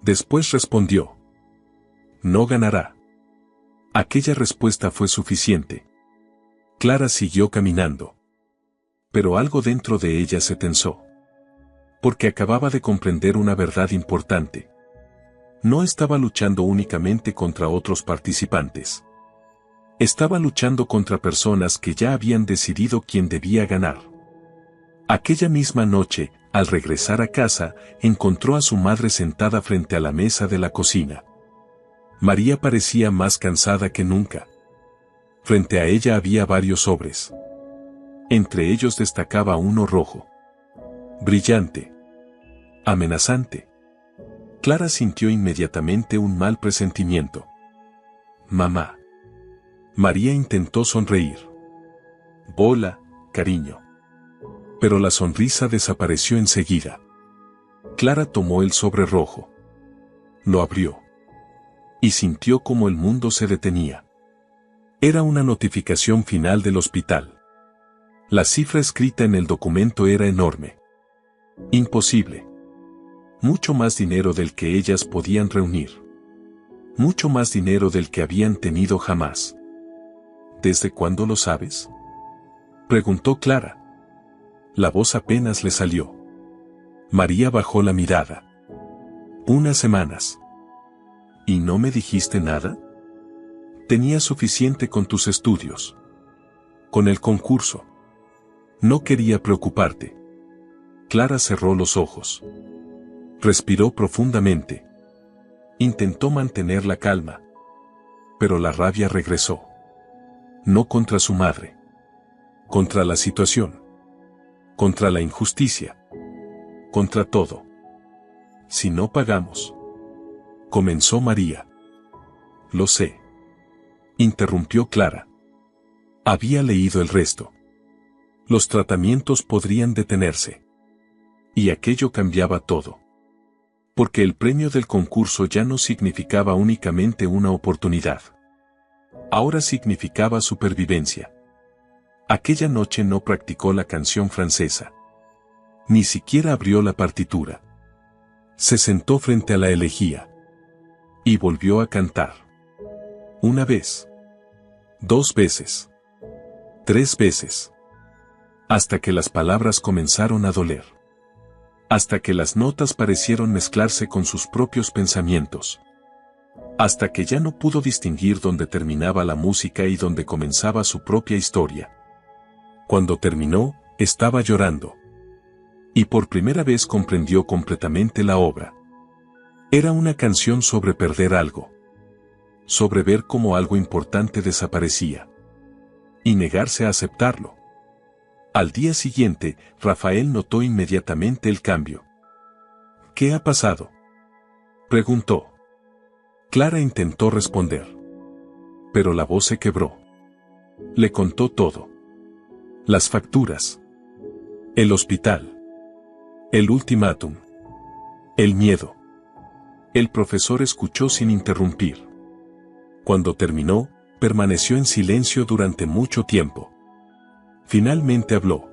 Después respondió. No ganará. Aquella respuesta fue suficiente. Clara siguió caminando. Pero algo dentro de ella se tensó. Porque acababa de comprender una verdad importante. No estaba luchando únicamente contra otros participantes. Estaba luchando contra personas que ya habían decidido quién debía ganar. Aquella misma noche, al regresar a casa, encontró a su madre sentada frente a la mesa de la cocina. María parecía más cansada que nunca. Frente a ella había varios sobres. Entre ellos destacaba uno rojo. Brillante. Amenazante. Clara sintió inmediatamente un mal presentimiento. Mamá. María intentó sonreír. Hola, cariño. Pero la sonrisa desapareció enseguida. Clara tomó el sobre rojo. Lo abrió. Y sintió como el mundo se detenía. Era una notificación final del hospital. La cifra escrita en el documento era enorme. Imposible. Mucho más dinero del que ellas podían reunir. Mucho más dinero del que habían tenido jamás. ¿Desde cuándo lo sabes? Preguntó Clara. La voz apenas le salió. María bajó la mirada. Unas semanas. ¿Y no me dijiste nada? Tenías suficiente con tus estudios. Con el concurso. No quería preocuparte. Clara cerró los ojos. Respiró profundamente. Intentó mantener la calma. Pero la rabia regresó. No contra su madre. Contra la situación. Contra la injusticia. Contra todo. Si no pagamos. Comenzó María. Lo sé. Interrumpió Clara. Había leído el resto. Los tratamientos podrían detenerse. Y aquello cambiaba todo. Porque el premio del concurso ya no significaba únicamente una oportunidad. Ahora significaba supervivencia. Aquella noche no practicó la canción francesa. Ni siquiera abrió la partitura. Se sentó frente a la elegía. Y volvió a cantar. Una vez. 2 veces. 3 veces. Hasta que las palabras comenzaron a doler. Hasta que las notas parecieron mezclarse con sus propios pensamientos. Hasta que ya no pudo distinguir dónde terminaba la música y dónde comenzaba su propia historia. Cuando terminó, estaba llorando. Y por primera vez comprendió completamente la obra. Era una canción sobre perder algo. Sobre ver cómo algo importante desaparecía. Y negarse a aceptarlo. Al día siguiente, Rafael notó inmediatamente el cambio. ¿Qué ha pasado?, preguntó. Clara intentó responder. Pero la voz se quebró. Le contó todo. Las facturas. El hospital. El ultimátum. El miedo. El profesor escuchó sin interrumpir. Cuando terminó, permaneció en silencio durante mucho tiempo. Finalmente habló.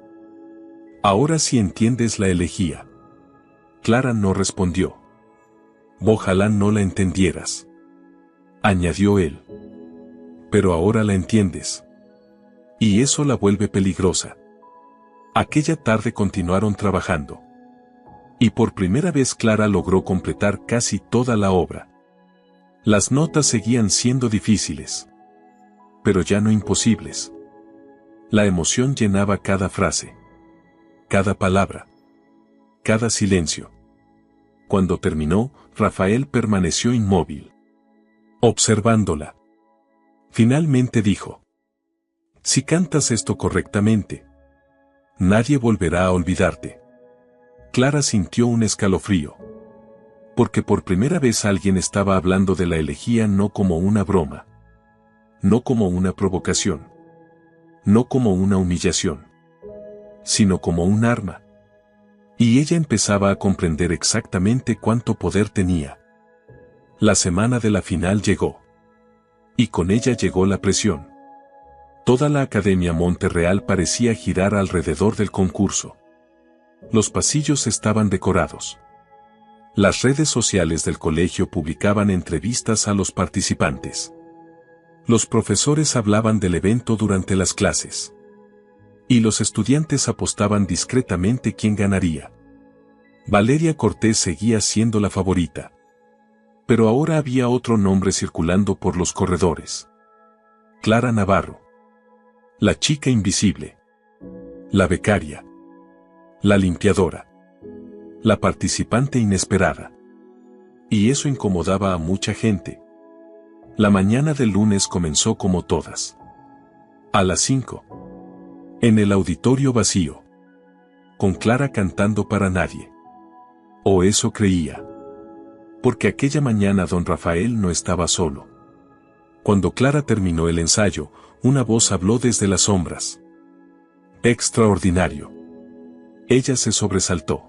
Ahora sí entiendes la elegía. Clara no respondió. Ojalá no la entendieras, añadió él. Pero ahora la entiendes. Y eso la vuelve peligrosa. Aquella tarde continuaron trabajando. Y por primera vez Clara logró completar casi toda la obra. Las notas seguían siendo difíciles. Pero ya no imposibles. La emoción llenaba cada frase. Cada palabra. Cada silencio. Cuando terminó, Rafael permaneció inmóvil. Observándola. Finalmente dijo. Si cantas esto correctamente, nadie volverá a olvidarte. Clara sintió un escalofrío. Porque por primera vez alguien estaba hablando de la elegía no como una broma. No como una provocación. No como una humillación. Sino como un arma. Y ella empezaba a comprender exactamente cuánto poder tenía. La semana de la final llegó. Y con ella llegó la presión. Toda la Academia Monterreal parecía girar alrededor del concurso. Los pasillos estaban decorados. Las redes sociales del colegio publicaban entrevistas a los participantes. Los profesores hablaban del evento durante las clases. Y los estudiantes apostaban discretamente quién ganaría. Valeria Cortés seguía siendo la favorita. Pero ahora había otro nombre circulando por los corredores. Clara Navarro. La chica invisible. La becaria. La limpiadora. La participante inesperada. Y eso incomodaba a mucha gente. La mañana del lunes comenzó como todas. A las 5. En el auditorio vacío. Con Clara cantando para nadie. O eso creía. Porque aquella mañana don Rafael no estaba solo. Cuando Clara terminó el ensayo, una voz habló desde las sombras. Extraordinario. Ella se sobresaltó.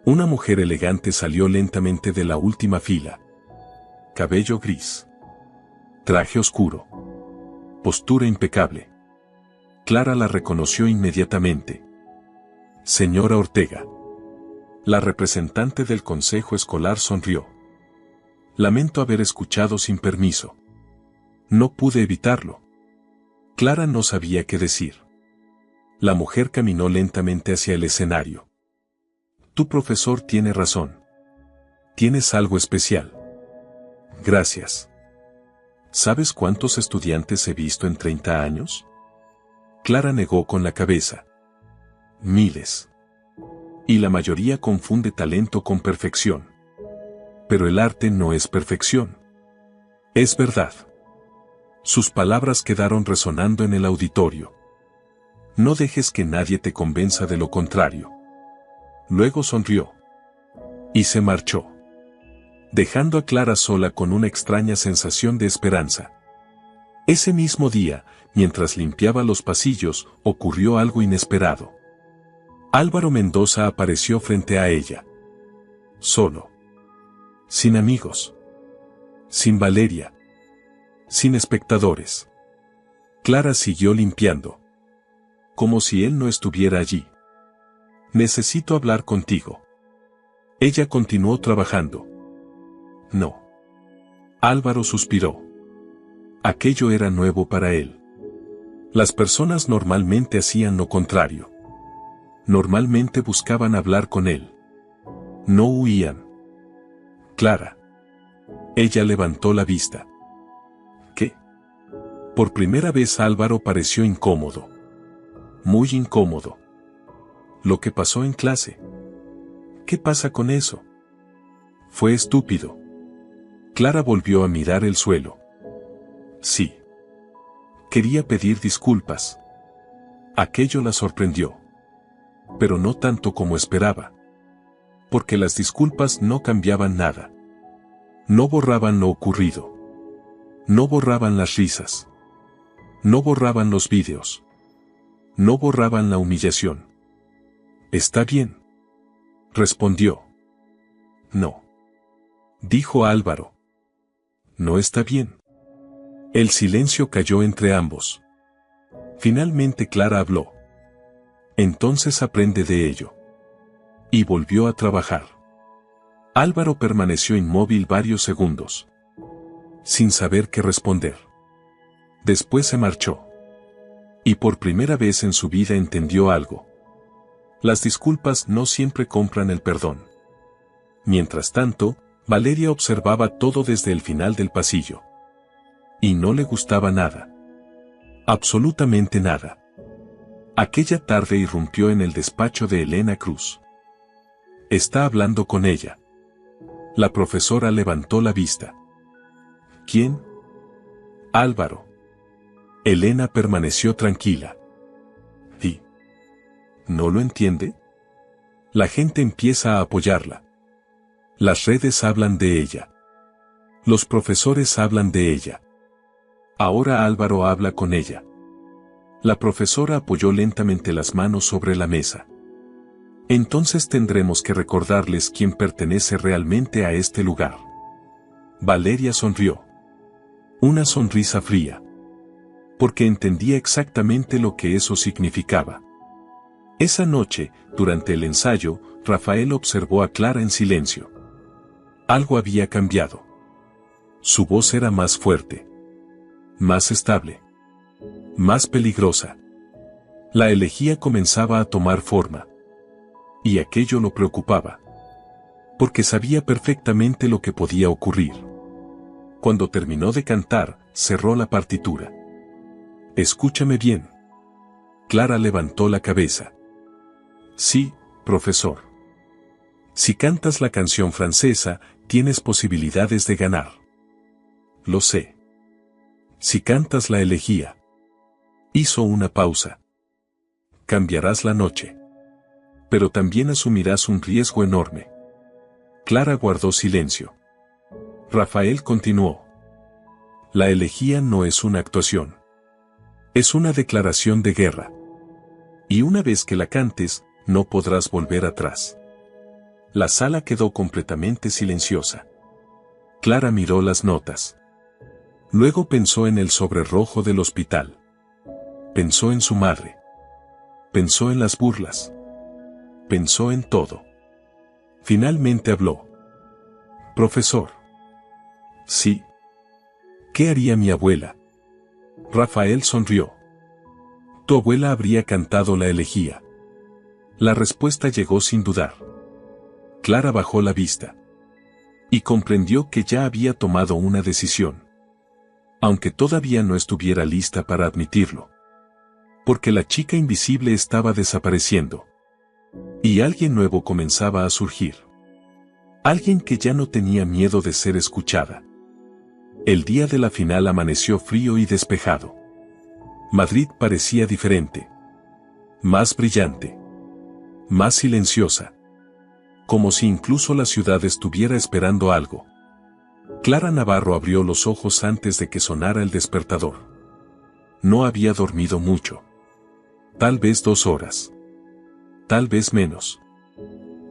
Una mujer elegante salió lentamente de la última fila. Cabello gris. Traje oscuro. Postura impecable. Clara la reconoció inmediatamente. Señora Ortega. La representante del consejo escolar sonrió. Lamento haber escuchado sin permiso. No pude evitarlo. Clara no sabía qué decir. La mujer caminó lentamente hacia el escenario. Tu profesor tiene razón. Tienes algo especial. Gracias. ¿Sabes cuántos estudiantes he visto en 30 años? Clara negó con la cabeza. Miles. Y la mayoría confunde talento con perfección. Pero el arte no es perfección. Es verdad. Sus palabras quedaron resonando en el auditorio. No dejes que nadie te convenza de lo contrario. Luego sonrió. Y se marchó. Dejando a Clara sola con una extraña sensación de esperanza. Ese mismo día, mientras limpiaba los pasillos, ocurrió algo inesperado. Álvaro Mendoza apareció frente a ella. Solo. Sin amigos. Sin Valeria. Sin espectadores. Clara siguió limpiando. como si él no estuviera allí. Necesito hablar contigo. Ella continuó trabajando. No. Álvaro suspiró. Aquello era nuevo para él. Las personas normalmente hacían lo contrario. Normalmente buscaban hablar con él. No huían. Clara. Ella levantó la vista. ¿Qué? Por primera vez Álvaro pareció incómodo. Muy incómodo. Lo que pasó en clase. ¿Qué pasa con eso? Fue estúpido. Clara volvió a mirar el suelo. Sí. Quería pedir disculpas. Aquello la sorprendió. Pero no tanto como esperaba. Porque las disculpas no cambiaban nada. No borraban lo ocurrido. No borraban las risas. No borraban los vídeos. No borraban la humillación. «Está bien», respondió. «No», dijo Álvaro. «No está bien». El silencio cayó entre ambos. Finalmente Clara habló. «Entonces aprende de ello». Y volvió a trabajar. Álvaro permaneció inmóvil varios segundos, sin saber qué responder. Después se marchó. Y por primera vez en su vida entendió algo. Las disculpas no siempre compran el perdón. Mientras tanto, Valeria observaba todo desde el final del pasillo. Y no le gustaba nada. Absolutamente nada. Aquella tarde irrumpió en el despacho de Elena Cruz. Está hablando con ella. La profesora levantó la vista. ¿Quién? Álvaro. Elena permaneció tranquila. ¿Y? ¿No lo entiende? La gente empieza a apoyarla. Las redes hablan de ella. Los profesores hablan de ella. Ahora Álvaro habla con ella. La profesora apoyó lentamente las manos sobre la mesa. Entonces tendremos que recordarles quién pertenece realmente a este lugar. Valeria sonrió. Una sonrisa fría. Porque entendía exactamente lo que eso significaba. Esa noche, durante el ensayo, Rafael observó a Clara en silencio. Algo había cambiado. Su voz era más fuerte. Más estable. Más peligrosa. La elegía comenzaba a tomar forma. Y aquello lo preocupaba. Porque sabía perfectamente lo que podía ocurrir. Cuando terminó de cantar, cerró la partitura. Escúchame bien. Clara levantó la cabeza. Sí, profesor. Si cantas la canción francesa, tienes posibilidades de ganar. Lo sé. Si cantas la elegía. Hizo una pausa. Cambiarás la noche. Pero también asumirás un riesgo enorme. Clara guardó silencio. Rafael continuó. La elegía no es una actuación. Es una declaración de guerra. Y una vez que la cantes, no podrás volver atrás. La sala quedó completamente silenciosa. Clara miró las notas. Luego pensó en el sobre rojo del hospital. Pensó en su madre. Pensó en las burlas. Pensó en todo. Finalmente habló. Profesor. Sí. ¿Qué haría mi abuela? Rafael sonrió. Tu abuela habría cantado la elegía. La respuesta llegó sin dudar. Clara bajó la vista. Y comprendió que ya había tomado una decisión. Aunque todavía no estuviera lista para admitirlo. Porque la chica invisible estaba desapareciendo. Y alguien nuevo comenzaba a surgir. Alguien que ya no tenía miedo de ser escuchada. El día de la final amaneció frío y despejado. Madrid parecía diferente. Más brillante. Más silenciosa. Como si incluso la ciudad estuviera esperando algo. Clara Navarro abrió los ojos antes de que sonara el despertador. No había dormido mucho. Tal vez 2 horas. Tal vez menos.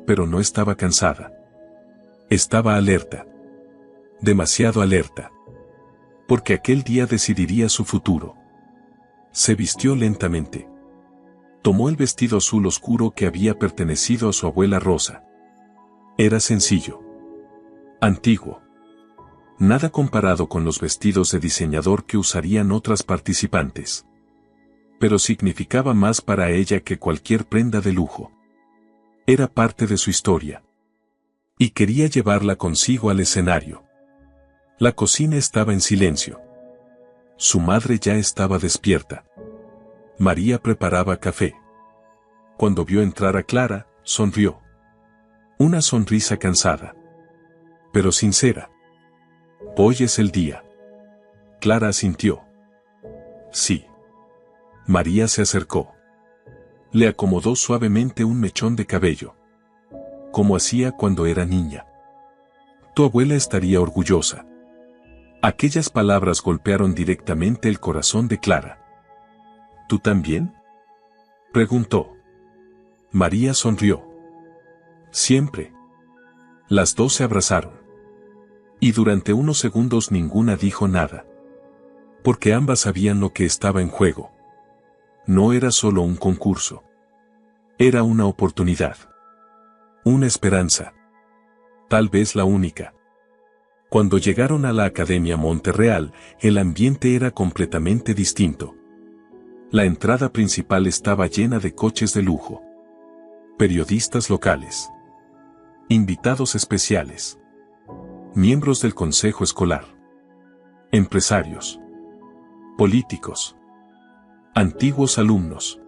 Pero no estaba cansada. Estaba alerta. Demasiado alerta. Porque aquel día decidiría su futuro. Se vistió lentamente. Tomó el vestido azul oscuro que había pertenecido a su abuela Rosa. Era sencillo. Antiguo. Nada comparado con los vestidos de diseñador que usarían otras participantes. Pero significaba más para ella que cualquier prenda de lujo. Era parte de su historia. Y quería llevarla consigo al escenario. La cocina estaba en silencio. Su madre ya estaba despierta. María preparaba café. Cuando vio entrar a Clara, sonrió. Una sonrisa cansada. Pero sincera. Hoy es el día. Clara asintió. Sí. María se acercó. Le acomodó suavemente un mechón de cabello. Como hacía cuando era niña. Tu abuela estaría orgullosa. Aquellas palabras golpearon directamente el corazón de Clara. ¿Tú también?, preguntó. María sonrió. Siempre. Las dos se abrazaron. Y durante unos segundos ninguna dijo nada. Porque ambas sabían lo que estaba en juego. No era solo un concurso. Era una oportunidad. Una esperanza. Tal vez la única. Cuando llegaron a la Academia Monterreal, el ambiente era completamente distinto. La entrada principal estaba llena de coches de lujo. Periodistas locales. Invitados especiales. Miembros del consejo escolar. Empresarios. Políticos. Antiguos alumnos.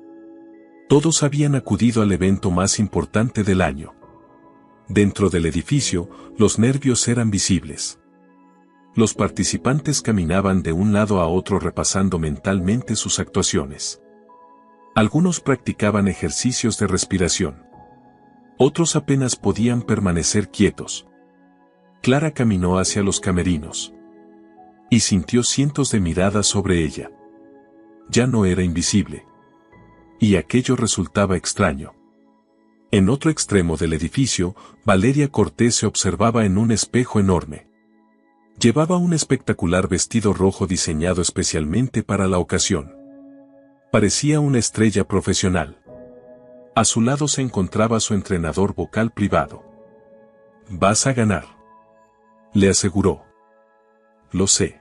Todos habían acudido al evento más importante del año. Dentro del edificio, los nervios eran visibles. Los participantes caminaban de un lado a otro repasando mentalmente sus actuaciones. Algunos practicaban ejercicios de respiración. Otros apenas podían permanecer quietos. Clara caminó hacia los camerinos. Y sintió cientos de miradas sobre ella. Ya no era invisible. Y aquello resultaba extraño. En otro extremo del edificio, Valeria Cortés se observaba en un espejo enorme. Llevaba un espectacular vestido rojo diseñado especialmente para la ocasión. Parecía una estrella profesional. A su lado se encontraba su entrenador vocal privado. «Vas a ganar», le aseguró. «Lo sé»,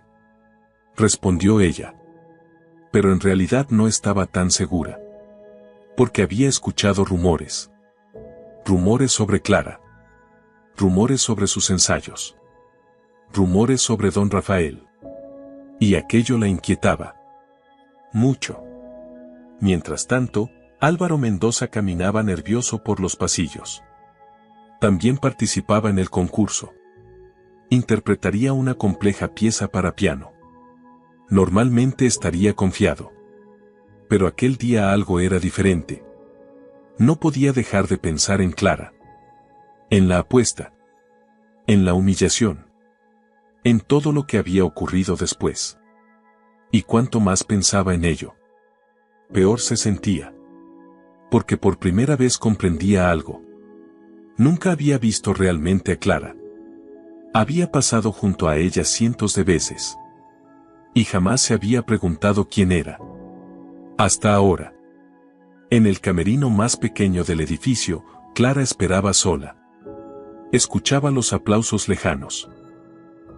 respondió ella. Pero en realidad no estaba tan segura. Porque había escuchado rumores. Rumores sobre Clara. Rumores sobre sus ensayos. Rumores sobre don Rafael. Y aquello la inquietaba. Mucho. Mientras tanto, Álvaro Mendoza caminaba nervioso por los pasillos. También participaba en el concurso. Interpretaría una compleja pieza para piano. Normalmente estaría confiado. Pero aquel día algo era diferente. No podía dejar de pensar en Clara. En la apuesta. En la humillación. En todo lo que había ocurrido después. Y cuanto más pensaba en ello, peor se sentía. Porque por primera vez comprendía algo. Nunca había visto realmente a Clara. Había pasado junto a ella cientos de veces. Y jamás se había preguntado quién era. Hasta ahora. En el camerino más pequeño del edificio, Clara esperaba sola. Escuchaba los aplausos lejanos.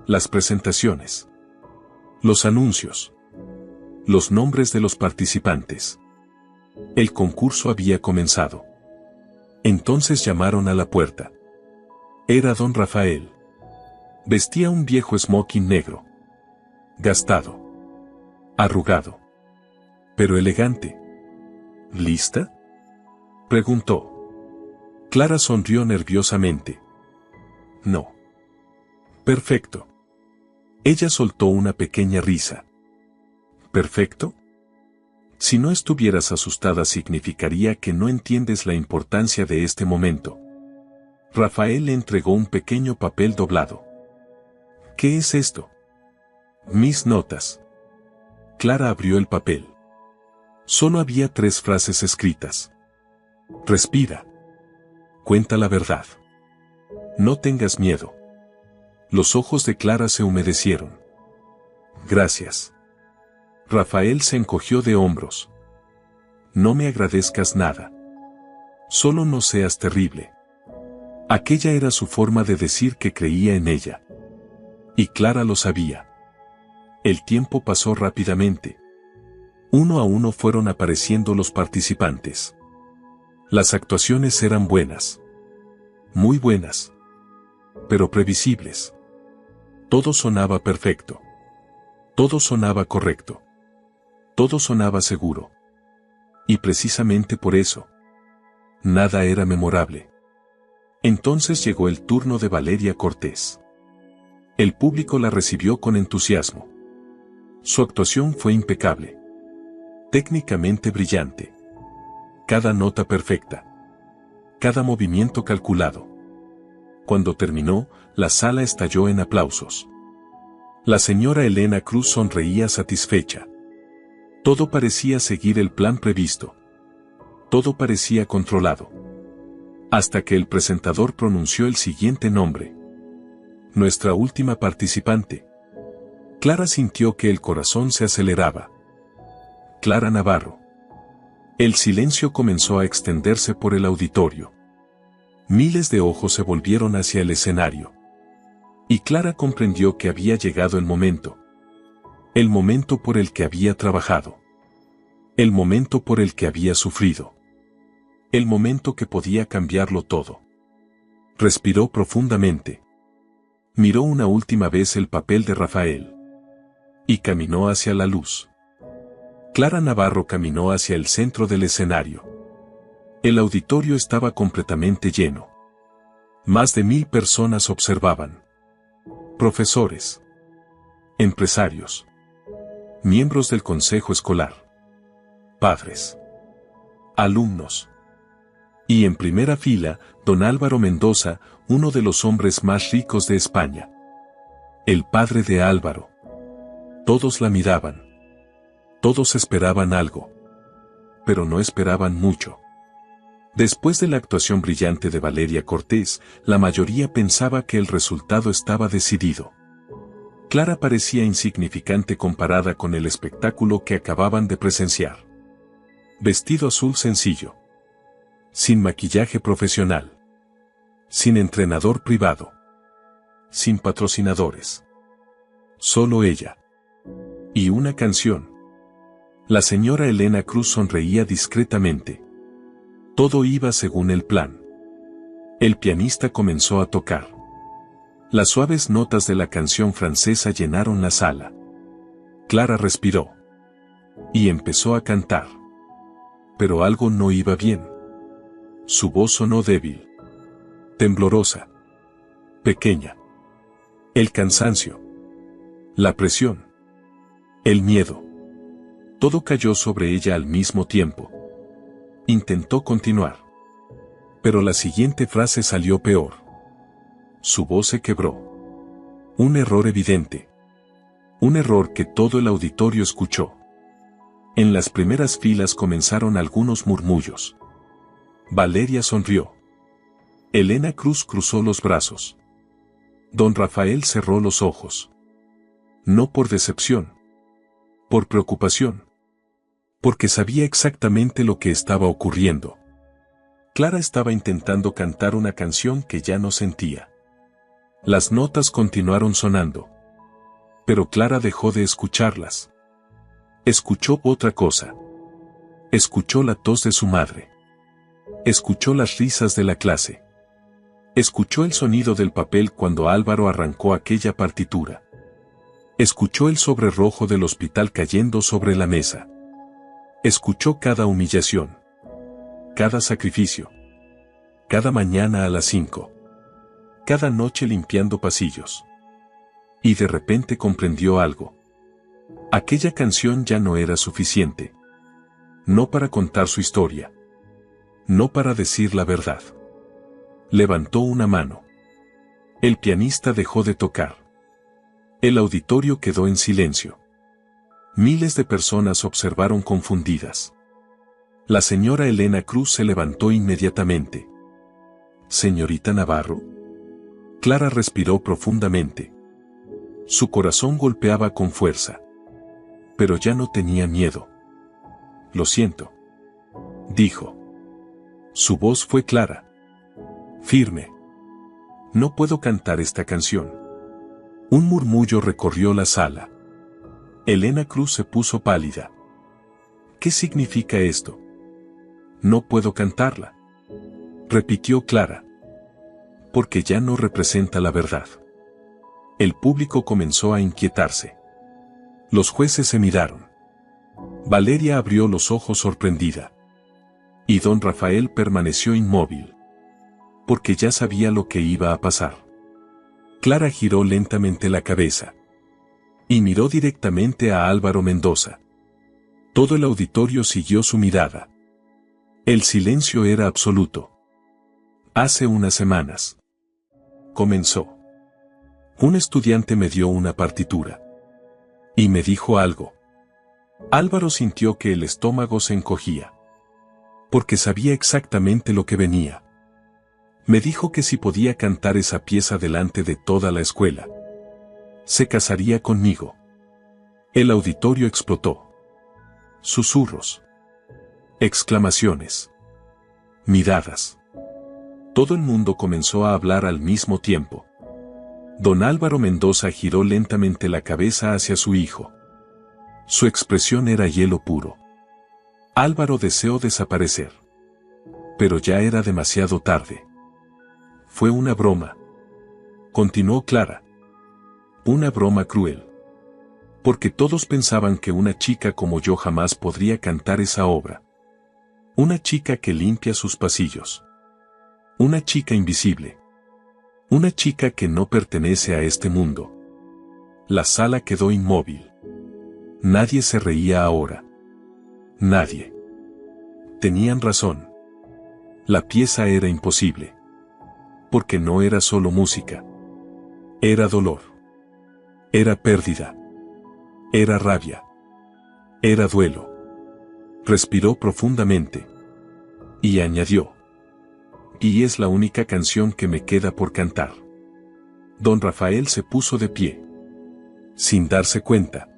Las presentaciones. Los anuncios. Los nombres de los participantes. El concurso había comenzado. Entonces llamaron a la puerta. Era don Rafael. Vestía un viejo smoking negro. Gastado. Arrugado. Pero elegante. ¿Lista?, preguntó. Clara sonrió nerviosamente. No. Perfecto. Ella soltó una pequeña risa. ¿Perfecto? Si no estuvieras asustada significaría que no entiendes la importancia de este momento. Rafael le entregó un pequeño papel doblado. ¿Qué es esto? Mis notas. Clara abrió el papel. Solo había 3 frases escritas. Respira. Cuenta la verdad. No tengas miedo. Los ojos de Clara se humedecieron. Gracias. Rafael se encogió de hombros. No me agradezcas nada. Solo no seas terrible. Aquella era su forma de decir que creía en ella. Y Clara lo sabía. El tiempo pasó rápidamente. Uno a uno fueron apareciendo los participantes. Las actuaciones eran buenas. Muy buenas. Pero previsibles. Todo sonaba perfecto. Todo sonaba correcto. Todo sonaba seguro. Y precisamente por eso, nada era memorable. Entonces llegó el turno de Valeria Cortés. El público la recibió con entusiasmo. Su actuación fue impecable. Técnicamente brillante. Cada nota perfecta. Cada movimiento calculado. Cuando terminó, la sala estalló en aplausos. La señora Elena Cruz sonreía satisfecha. Todo parecía seguir el plan previsto. Todo parecía controlado. Hasta que el presentador pronunció el siguiente nombre. Nuestra última participante. Clara sintió que el corazón se aceleraba. Clara Navarro. El silencio comenzó a extenderse por el auditorio. Miles de ojos se volvieron hacia el escenario. Y Clara comprendió que había llegado el momento. El momento por el que había trabajado. El momento por el que había sufrido. El momento que podía cambiarlo todo. Respiró profundamente. Miró una última vez el papel de Rafael. Y caminó hacia la luz. Clara Navarro caminó hacia el centro del escenario. El auditorio estaba completamente lleno. Más de 1000 personas observaban. Profesores. Empresarios. Miembros del consejo escolar. Padres. Alumnos. Y en primera fila, don Álvaro Mendoza, uno de los hombres más ricos de España. El padre de Álvaro. Todos la miraban. Todos esperaban algo. Pero no esperaban mucho. Después de la actuación brillante de Valeria Cortés, la mayoría pensaba que el resultado estaba decidido. Clara parecía insignificante comparada con el espectáculo que acababan de presenciar. Vestido azul sencillo. Sin maquillaje profesional. Sin entrenador privado. Sin patrocinadores. Solo ella. Y una canción. La señora Elena Cruz sonreía discretamente. Todo iba según el plan. El pianista comenzó a tocar. Las suaves notas de la canción francesa llenaron la sala. Clara respiró. Y empezó a cantar. Pero algo no iba bien. Su voz sonó débil. Temblorosa. Pequeña. El cansancio. La presión. El miedo. Todo cayó sobre ella al mismo tiempo. Intentó continuar. Pero la siguiente frase salió peor. Su voz se quebró. Un error evidente. Un error que todo el auditorio escuchó. En las primeras filas comenzaron algunos murmullos. Valeria sonrió. Elena Cruz cruzó los brazos. Don Rafael cerró los ojos. No por decepción. Por preocupación. Porque sabía exactamente lo que estaba ocurriendo. Clara estaba intentando cantar una canción que ya no sentía. Las notas continuaron sonando. Pero Clara dejó de escucharlas. Escuchó otra cosa. Escuchó la tos de su madre. Escuchó las risas de la clase. Escuchó el sonido del papel cuando Álvaro arrancó aquella partitura. Escuchó el sobre rojo del hospital cayendo sobre la mesa. Escuchó cada humillación. Cada sacrificio. Cada mañana a las 5. Cada noche limpiando pasillos. Y de repente comprendió algo. Aquella canción ya no era suficiente. No para contar su historia. No para decir la verdad. Levantó una mano. El pianista dejó de tocar. El auditorio quedó en silencio. Miles de personas observaron confundidas. La señora Elena Cruz se levantó inmediatamente. Señorita Navarro. Clara respiró profundamente. Su corazón golpeaba con fuerza. Pero ya no tenía miedo. Lo siento. dijo. Su voz fue clara, firme. No puedo cantar esta canción. Un murmullo recorrió la sala. Helena Cruz se puso pálida. ¿Qué significa esto? No puedo cantarla, repitió Clara. Porque ya no representa la verdad. El público comenzó a inquietarse. Los jueces se miraron. Valeria abrió los ojos sorprendida. Y don Rafael permaneció inmóvil. Porque ya sabía lo que iba a pasar. Clara giró lentamente la cabeza. Y miró directamente a Álvaro Mendoza. Todo el auditorio siguió su mirada. El silencio era absoluto. Hace unas semanas. Comenzó. Un estudiante me dio una partitura. Y me dijo algo. Álvaro sintió que el estómago se encogía. Porque sabía exactamente lo que venía. Me dijo que si podía cantar esa pieza delante de toda la escuela, se casaría conmigo. El auditorio explotó. Susurros. Exclamaciones. Miradas. Todo el mundo comenzó a hablar al mismo tiempo. Don Álvaro Mendoza giró lentamente la cabeza hacia su hijo. Su expresión era hielo puro. Álvaro deseó desaparecer. Pero ya era demasiado tarde. Fue una broma. Continuó Clara. Una broma cruel. Porque todos pensaban que una chica como yo jamás podría cantar esa obra. Una chica que limpia sus pasillos. Una chica invisible. Una chica que no pertenece a este mundo. La sala quedó inmóvil. Nadie se reía ahora. Nadie. Tenían razón. La pieza era imposible. Porque no era solo música. Era dolor. Era pérdida. Era rabia. Era duelo. Respiró profundamente. Y añadió. Y es la única canción que me queda por cantar. Don Rafael se puso de pie. Sin darse cuenta.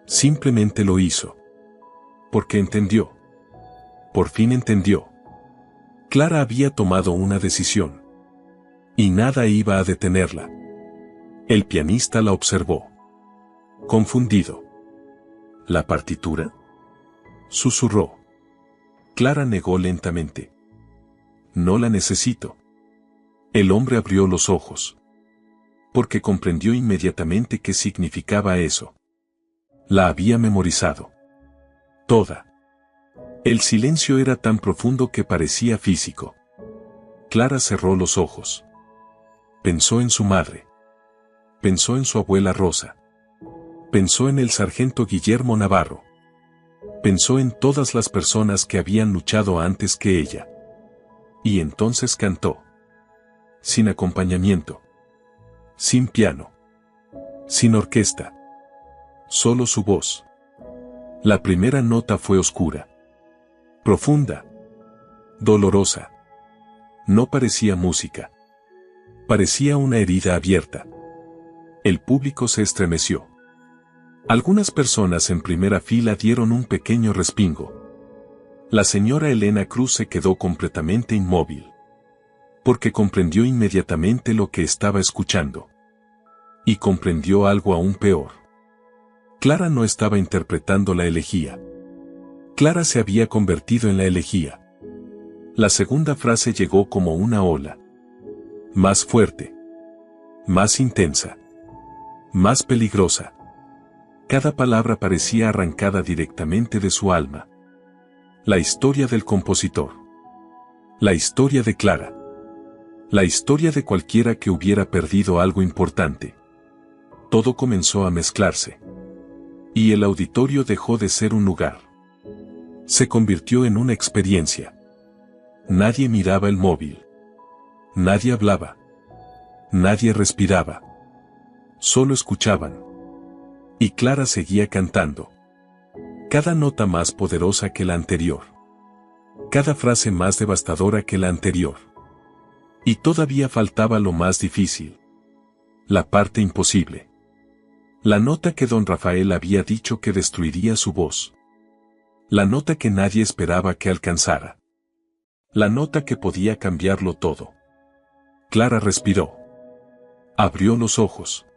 Simplemente lo hizo. Porque entendió. Por fin entendió. Clara había tomado una decisión. Y nada iba a detenerla. El pianista la observó. Confundido. ¿La partitura? Susurró. Clara negó lentamente. No la necesito. El hombre abrió los ojos. Porque comprendió inmediatamente qué significaba eso. La había memorizado. Toda. El silencio era tan profundo que parecía físico. Clara cerró los ojos. Pensó en su madre. Pensó en su abuela Rosa. Pensó en el sargento Guillermo Navarro. Pensó en todas las personas que habían luchado antes que ella. Y entonces cantó. Sin acompañamiento. Sin piano. Sin orquesta. Solo su voz. La primera nota fue oscura. Profunda. Dolorosa. No parecía música. Parecía una herida abierta. El público se estremeció. Algunas personas en primera fila dieron un pequeño respingo. La señora Helena Cruz se quedó completamente inmóvil. Porque comprendió inmediatamente lo que estaba escuchando. Y comprendió algo aún peor. Clara no estaba interpretando la elegía. Clara se había convertido en la elegía. La segunda frase llegó como una ola. Más fuerte. Más intensa. Más peligrosa. Cada palabra parecía arrancada directamente de su alma. La historia del compositor. La historia de Clara. La historia de cualquiera que hubiera perdido algo importante. Todo comenzó a mezclarse. Y el auditorio dejó de ser un lugar. Se convirtió en una experiencia. Nadie miraba el móvil. Nadie hablaba. Nadie respiraba. Solo escuchaban. Y Clara seguía cantando. Cada nota más poderosa que la anterior. Cada frase más devastadora que la anterior. Y todavía faltaba lo más difícil. La parte imposible. La nota que don Rafael había dicho que destruiría su voz. La nota que nadie esperaba que alcanzara. La nota que podía cambiarlo todo. Clara respiró. Abrió los ojos.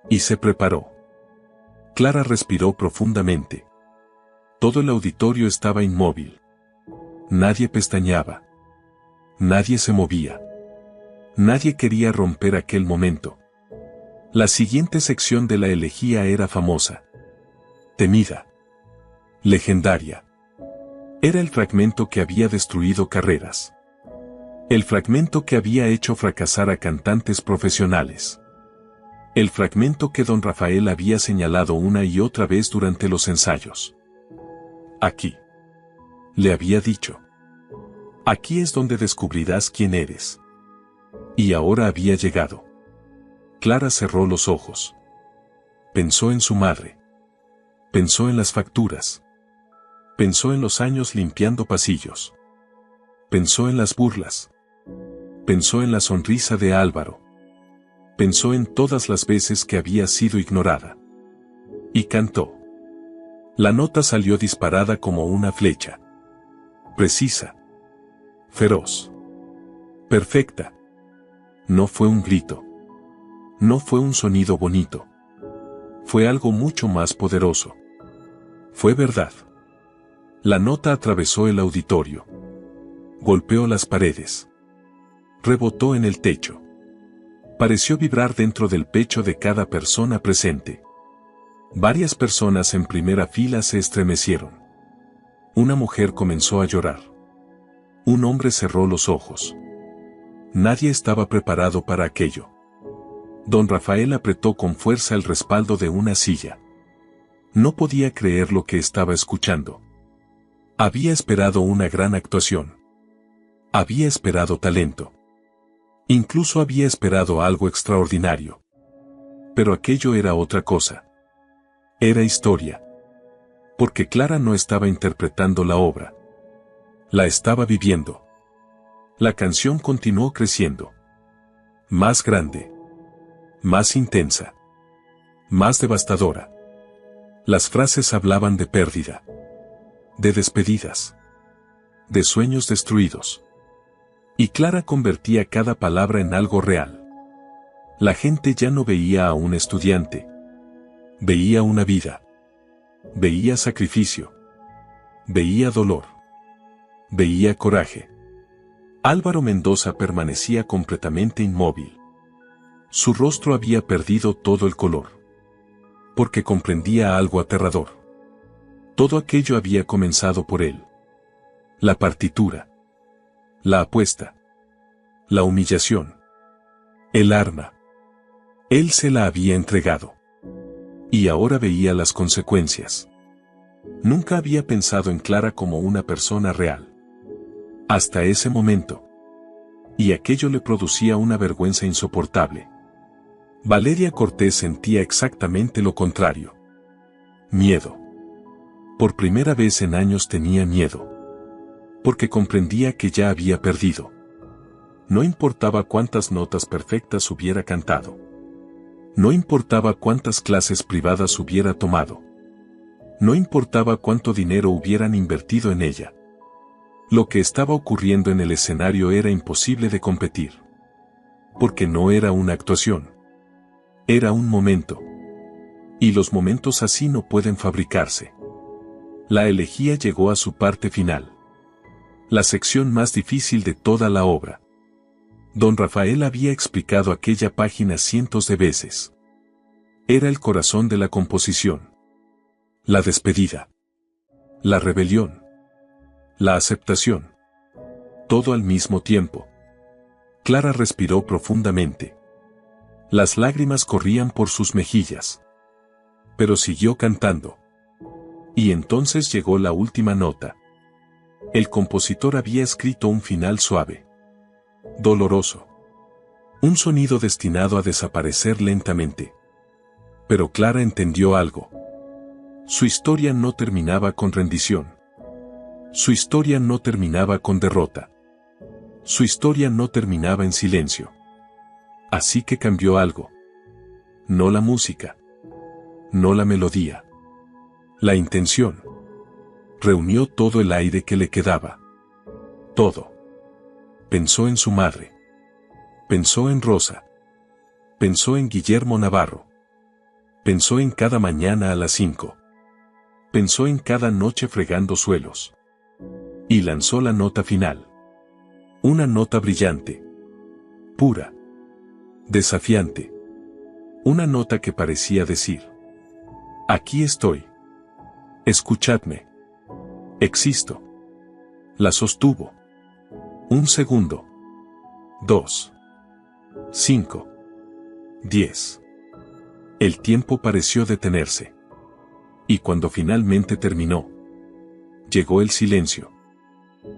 Y se preparó. Clara respiró profundamente. Todo el auditorio estaba inmóvil. Nadie pestañeaba. Nadie se movía. Nadie quería romper aquel momento. La siguiente sección de la elegía era famosa. Temida. Legendaria. Era el fragmento que había destruido carreras. El fragmento que había hecho fracasar a cantantes profesionales. El fragmento que don Rafael había señalado una y otra vez durante los ensayos. Aquí. Le había dicho. Aquí es donde descubrirás quién eres. Y ahora había llegado. Clara cerró los ojos. Pensó en su madre. Pensó en las facturas. Pensó en los años limpiando pasillos. Pensó en las burlas. Pensó en la sonrisa de Álvaro. Pensó en todas las veces que había sido ignorada. Y cantó. La nota salió disparada como una flecha. Precisa. Feroz. Perfecta. No fue un grito. No fue un sonido bonito. Fue algo mucho más poderoso. Fue verdad. La nota atravesó el auditorio. Golpeó las paredes. Rebotó en el techo. Pareció vibrar dentro del pecho de cada persona presente. Varias personas en primera fila se estremecieron. Una mujer comenzó a llorar. Un hombre cerró los ojos. Nadie estaba preparado para aquello. Don Rafael apretó con fuerza el respaldo de una silla. No podía creer lo que estaba escuchando. Había esperado una gran actuación. Había esperado talento. Incluso había esperado algo extraordinario. Pero aquello era otra cosa. Era historia. Porque Clara no estaba interpretando la obra. La estaba viviendo. La canción continuó creciendo. Más grande. Más intensa. Más devastadora. Las frases hablaban de pérdida. De despedidas. De sueños destruidos. Y Clara convertía cada palabra en algo real. La gente ya no veía a un estudiante. Veía una vida. Veía sacrificio. Veía dolor. Veía coraje. Álvaro Mendoza permanecía completamente inmóvil. Su rostro había perdido todo el color. Porque comprendía algo aterrador. Todo aquello había comenzado por él. La partitura. La apuesta. La humillación. El arma. Él se la había entregado. Y ahora veía las consecuencias. Nunca había pensado en Clara como una persona real. Hasta ese momento. Y aquello le producía una vergüenza insoportable. Valeria Cortés sentía exactamente lo contrario. Miedo. Por primera vez en años tenía miedo. Porque comprendía que ya había perdido. No importaba cuántas notas perfectas hubiera cantado. No importaba cuántas clases privadas hubiera tomado. No importaba cuánto dinero hubieran invertido en ella. Lo que estaba ocurriendo en el escenario era imposible de competir. Porque no era una actuación. Era un momento. Y los momentos así no pueden fabricarse. La elegía llegó a su parte final. La sección más difícil de toda la obra. Don Rafael había explicado aquella página cientos de veces. Era el corazón de la composición. La despedida. La rebelión. La aceptación. Todo al mismo tiempo. Clara respiró profundamente. Las lágrimas corrían por sus mejillas. Pero siguió cantando. Y entonces llegó la última nota. El compositor había escrito un final suave. Doloroso. Un sonido destinado a desaparecer lentamente. Pero Clara entendió algo. Su historia no terminaba con rendición. Su historia no terminaba con derrota. Su historia no terminaba en silencio. Así que cambió algo. No la música. No la melodía. La intención. Reunió todo el aire que le quedaba. Todo. Pensó en su madre. Pensó en Rosa. Pensó en Guillermo Navarro. Pensó en cada mañana a las 5. Pensó en cada noche fregando suelos. Y lanzó la nota final. Una nota brillante. Pura. Desafiante. Una nota que parecía decir: aquí estoy. Escuchadme. Existo. La sostuvo. 1 segundo. 2. 5. 10. El tiempo pareció detenerse. Y cuando finalmente terminó, llegó el silencio.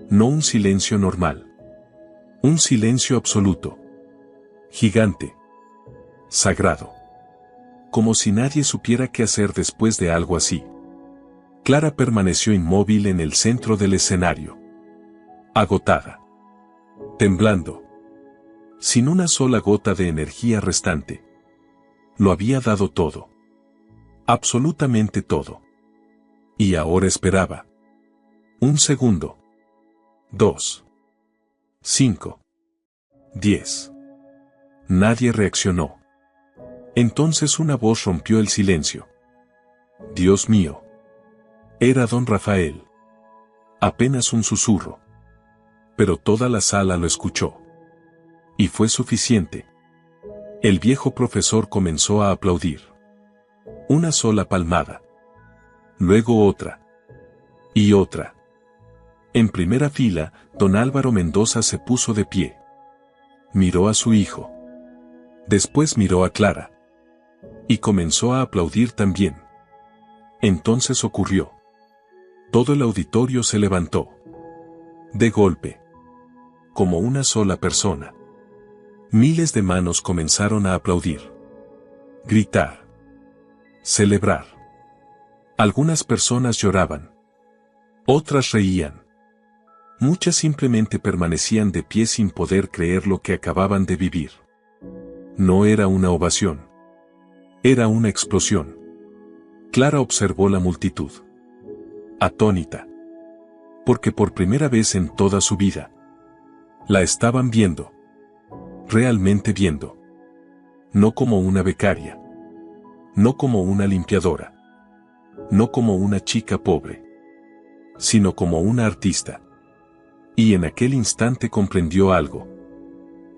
No un silencio normal. Un silencio absoluto. Gigante. Sagrado. Como si nadie supiera qué hacer después de algo así. Clara permaneció inmóvil en el centro del escenario. Agotada. Temblando. Sin una sola gota de energía restante. Lo había dado todo. Absolutamente todo. Y ahora esperaba. 1 segundo. 2. 5. 10. Nadie reaccionó. Entonces una voz rompió el silencio. Dios mío. Era don Rafael. Apenas un susurro. Pero toda la sala lo escuchó. Y fue suficiente. El viejo profesor comenzó a aplaudir. Una sola palmada. Luego otra. Y otra. En primera fila, don Álvaro Mendoza se puso de pie. Miró a su hijo. Después miró a Clara. Y comenzó a aplaudir también. Entonces ocurrió. Todo el auditorio se levantó. De golpe. Como una sola persona. Miles de manos comenzaron a aplaudir. Gritar. Celebrar. Algunas personas lloraban. Otras reían. Muchas simplemente permanecían de pie sin poder creer lo que acababan de vivir. No era una ovación. Era una explosión. Clara observó la multitud. Atónita. Porque por primera vez en toda su vida, la estaban viendo. Realmente viendo. No como una becaria. No como una limpiadora. No como una chica pobre. Sino como una artista. Y en aquel instante comprendió algo.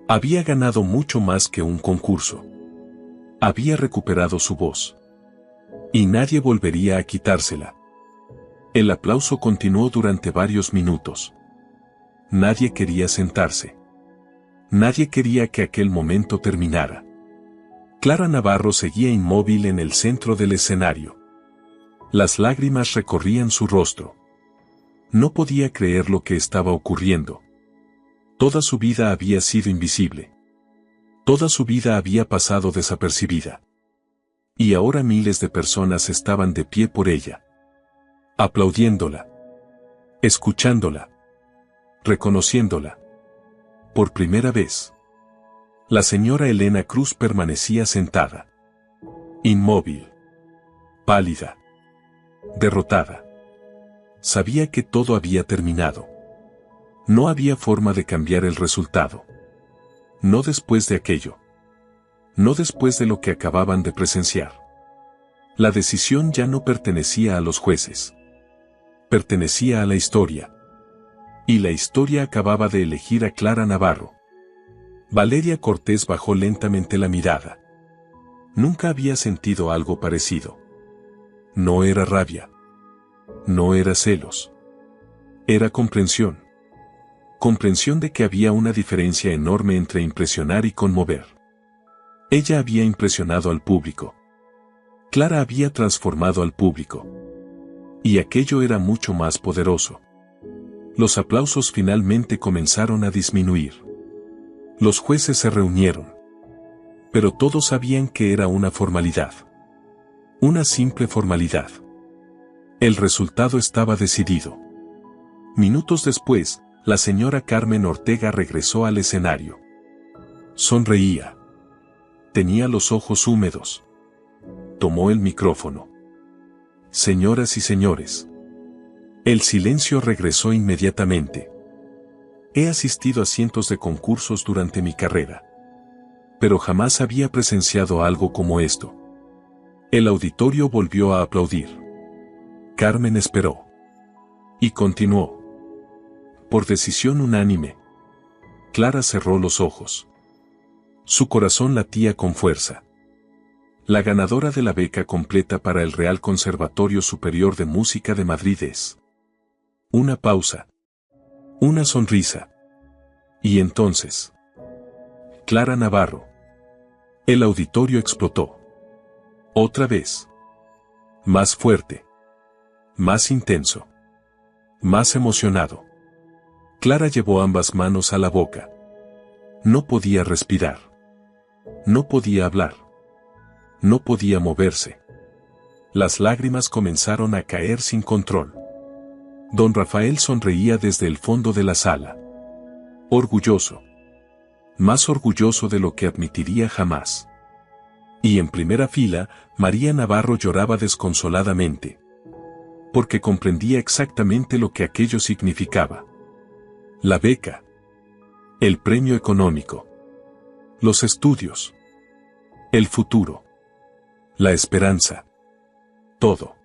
Había ganado mucho más que un concurso. Había recuperado su voz. Y nadie volvería a quitársela. El aplauso continuó durante varios minutos. Nadie quería sentarse. Nadie quería que aquel momento terminara. Clara Navarro seguía inmóvil en el centro del escenario. Las lágrimas recorrían su rostro. No podía creer lo que estaba ocurriendo. Toda su vida había sido invisible. Toda su vida había pasado desapercibida. Y ahora miles de personas estaban de pie por ella. Aplaudiéndola. Escuchándola. Reconociéndola. Por primera vez. La señora Elena Cruz permanecía sentada. Inmóvil. Pálida. Derrotada. Sabía que todo había terminado. No había forma de cambiar el resultado. No después de aquello. No después de lo que acababan de presenciar. La decisión ya no pertenecía a los jueces. Pertenecía a la historia. Y la historia acababa de elegir a Clara Navarro. Valeria Cortés bajó lentamente la mirada. Nunca había sentido algo parecido. No era rabia. No era celos. Era comprensión. Comprensión de que había una diferencia enorme entre impresionar y conmover. Ella había impresionado al público. Clara había transformado al público. Y aquello era mucho más poderoso. Los aplausos finalmente comenzaron a disminuir. Los jueces se reunieron. Pero todos sabían que era una formalidad. Una simple formalidad. El resultado estaba decidido. Minutos después, la señora Carmen Ortega regresó al escenario. Sonreía. Tenía los ojos tomó el micrófono. Señoras y señores, El silencio regresó inmediatamente. He asistido a cientos de concursos durante mi carrera. Pero jamás había presenciado algo como esto. El auditorio volvió a aplaudir. Carmen esperó. Y continuó. Por decisión unánime. Clara cerró los ojos. Su corazón latía con fuerza. La ganadora de la beca completa para el Real Conservatorio Superior de Música de Madrid es. Una pausa. Una sonrisa. Y entonces. Clara Navarro. El auditorio explotó. Otra vez. Más fuerte. Más intenso. Más emocionado. Clara llevó ambas manos a la boca. No podía respirar. No podía hablar. No podía moverse. Las lágrimas comenzaron a caer sin control. Don Rafael sonreía desde el fondo de la sala. Orgulloso. Más orgulloso de lo que admitiría jamás. Y en primera fila, María Navarro lloraba desconsoladamente. Porque comprendía exactamente lo que aquello significaba. La beca. El premio económico. Los estudios. El futuro. La esperanza. Todo.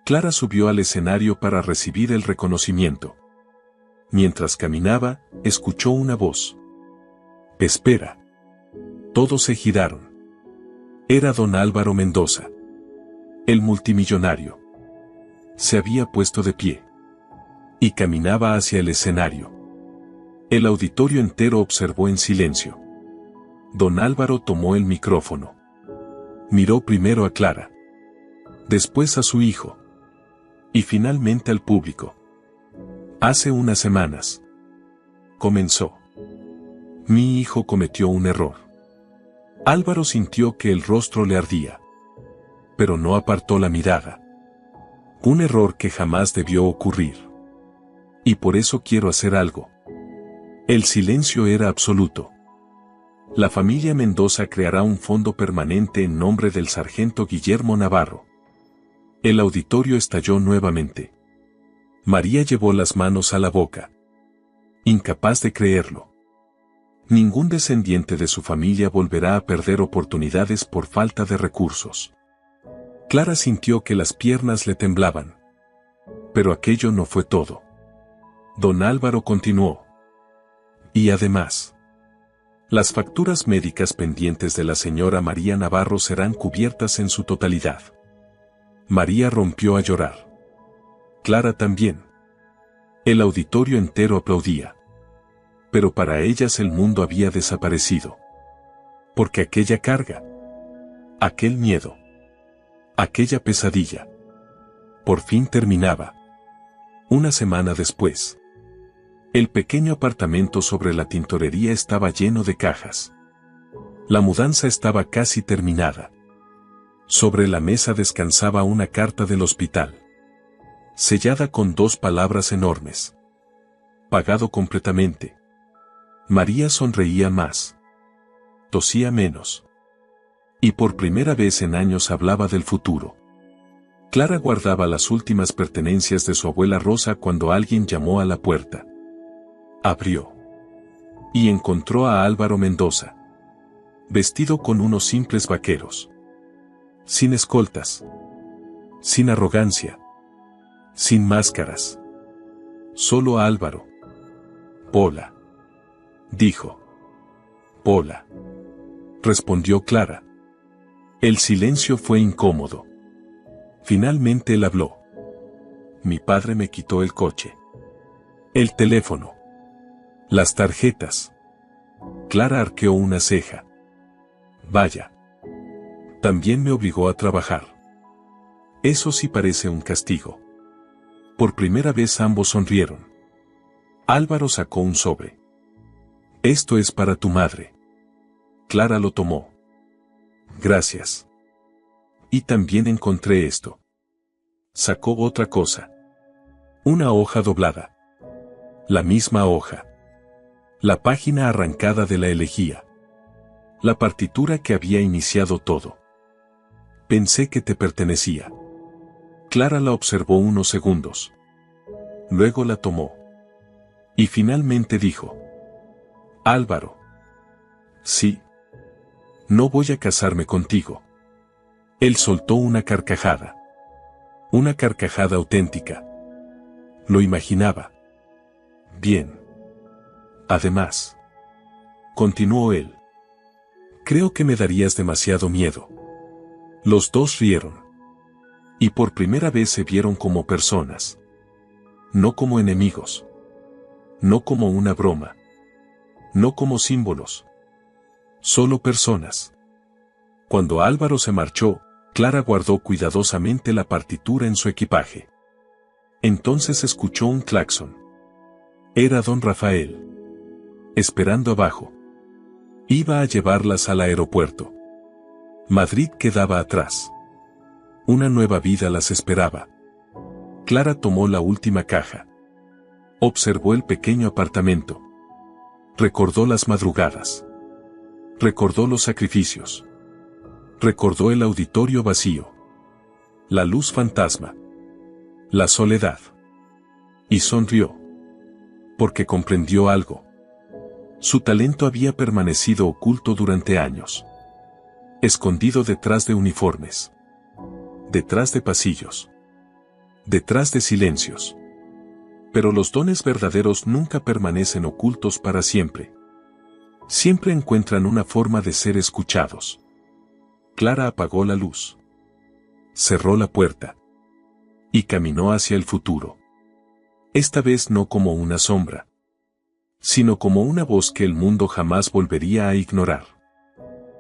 Clara subió al escenario para recibir el reconocimiento. Mientras caminaba, escuchó una voz. Espera. Todos se giraron. Era don Álvaro Mendoza. El multimillonario. Se había puesto de pie. Y caminaba hacia el escenario. El auditorio entero observó en silencio. Don Álvaro tomó el micrófono. Miró primero a Clara. Después a su hijo. Y finalmente al público. Hace unas semanas. Comenzó. Mi hijo cometió un error. Álvaro sintió que el rostro le ardía. Pero no apartó la mirada. Un error que jamás debió ocurrir. Y por eso quiero hacer algo. El silencio era absoluto. La familia Mendoza creará un fondo permanente en nombre del sargento Guillermo Navarro. El auditorio estalló nuevamente. María llevó las manos a la boca. Incapaz de creerlo. Ningún descendiente de su familia volverá a perder oportunidades por falta de recursos. Clara sintió que las piernas le temblaban. Pero aquello no fue todo. Don Álvaro continuó. Y además, las facturas médicas pendientes de la señora María Navarro serán cubiertas en su totalidad. María rompió a llorar. Clara también. El auditorio entero aplaudía. Pero para ellas el mundo había desaparecido. Porque aquella carga, aquel miedo, aquella pesadilla, por fin terminaba. Una semana después, el pequeño apartamento sobre la tintorería estaba lleno de cajas. La mudanza estaba casi terminada. Sobre la mesa descansaba una carta del hospital. Sellada con 2 palabras enormes. Pagado completamente. María sonreía más. Tosía menos. Y por primera vez en años hablaba del futuro. Clara guardaba las últimas pertenencias de su abuela Rosa cuando alguien llamó a la puerta. Abrió. Y encontró a Álvaro Mendoza. Vestido con unos simples vaqueros. Sin escoltas. Sin arrogancia. Sin máscaras. Solo a Álvaro. Pola. Dijo. Pola. Respondió Clara. El silencio fue incómodo. Finalmente él habló. Mi padre me quitó el coche. El teléfono. Las tarjetas. Clara arqueó una ceja. Vaya. También me obligó a trabajar. Eso sí parece un castigo. Por primera vez ambos sonrieron. Álvaro sacó un sobre. Esto es para tu madre. Clara lo tomó. Gracias. Y también encontré esto. Sacó otra cosa. Una hoja doblada. La misma hoja. La página arrancada de la elegía. La partitura que había iniciado todo. Pensé que te pertenecía. Clara la observó unos segundos. Luego la tomó. Y finalmente dijo: Álvaro. Sí. No voy a casarme contigo. Él soltó una carcajada. Una carcajada auténtica. Lo imaginaba. Bien. Además, continuó él, creo que me darías demasiado miedo. Los dos rieron. Y por primera vez se vieron como personas. No como enemigos. No como una broma. No como símbolos. Solo personas. Cuando Álvaro se marchó, Clara guardó cuidadosamente la partitura en su equipaje. Entonces escuchó un claxon. Era don Rafael. Esperando abajo. Iba a llevarlas al aeropuerto. Madrid quedaba atrás. Una nueva vida las esperaba. Clara tomó la última caja. Observó el pequeño apartamento. Recordó las madrugadas. Recordó los sacrificios. Recordó el auditorio vacío. La luz fantasma. La soledad. Y sonrió. Porque comprendió algo. Su talento había permanecido oculto durante años. Escondido detrás de uniformes. Detrás de pasillos. Detrás de silencios. Pero los dones verdaderos nunca permanecen ocultos para siempre. Siempre encuentran una forma de ser escuchados. Clara apagó la luz. Cerró la puerta. Y caminó hacia el futuro. Esta vez no como una sombra, sino como una voz que el mundo jamás volvería a ignorar.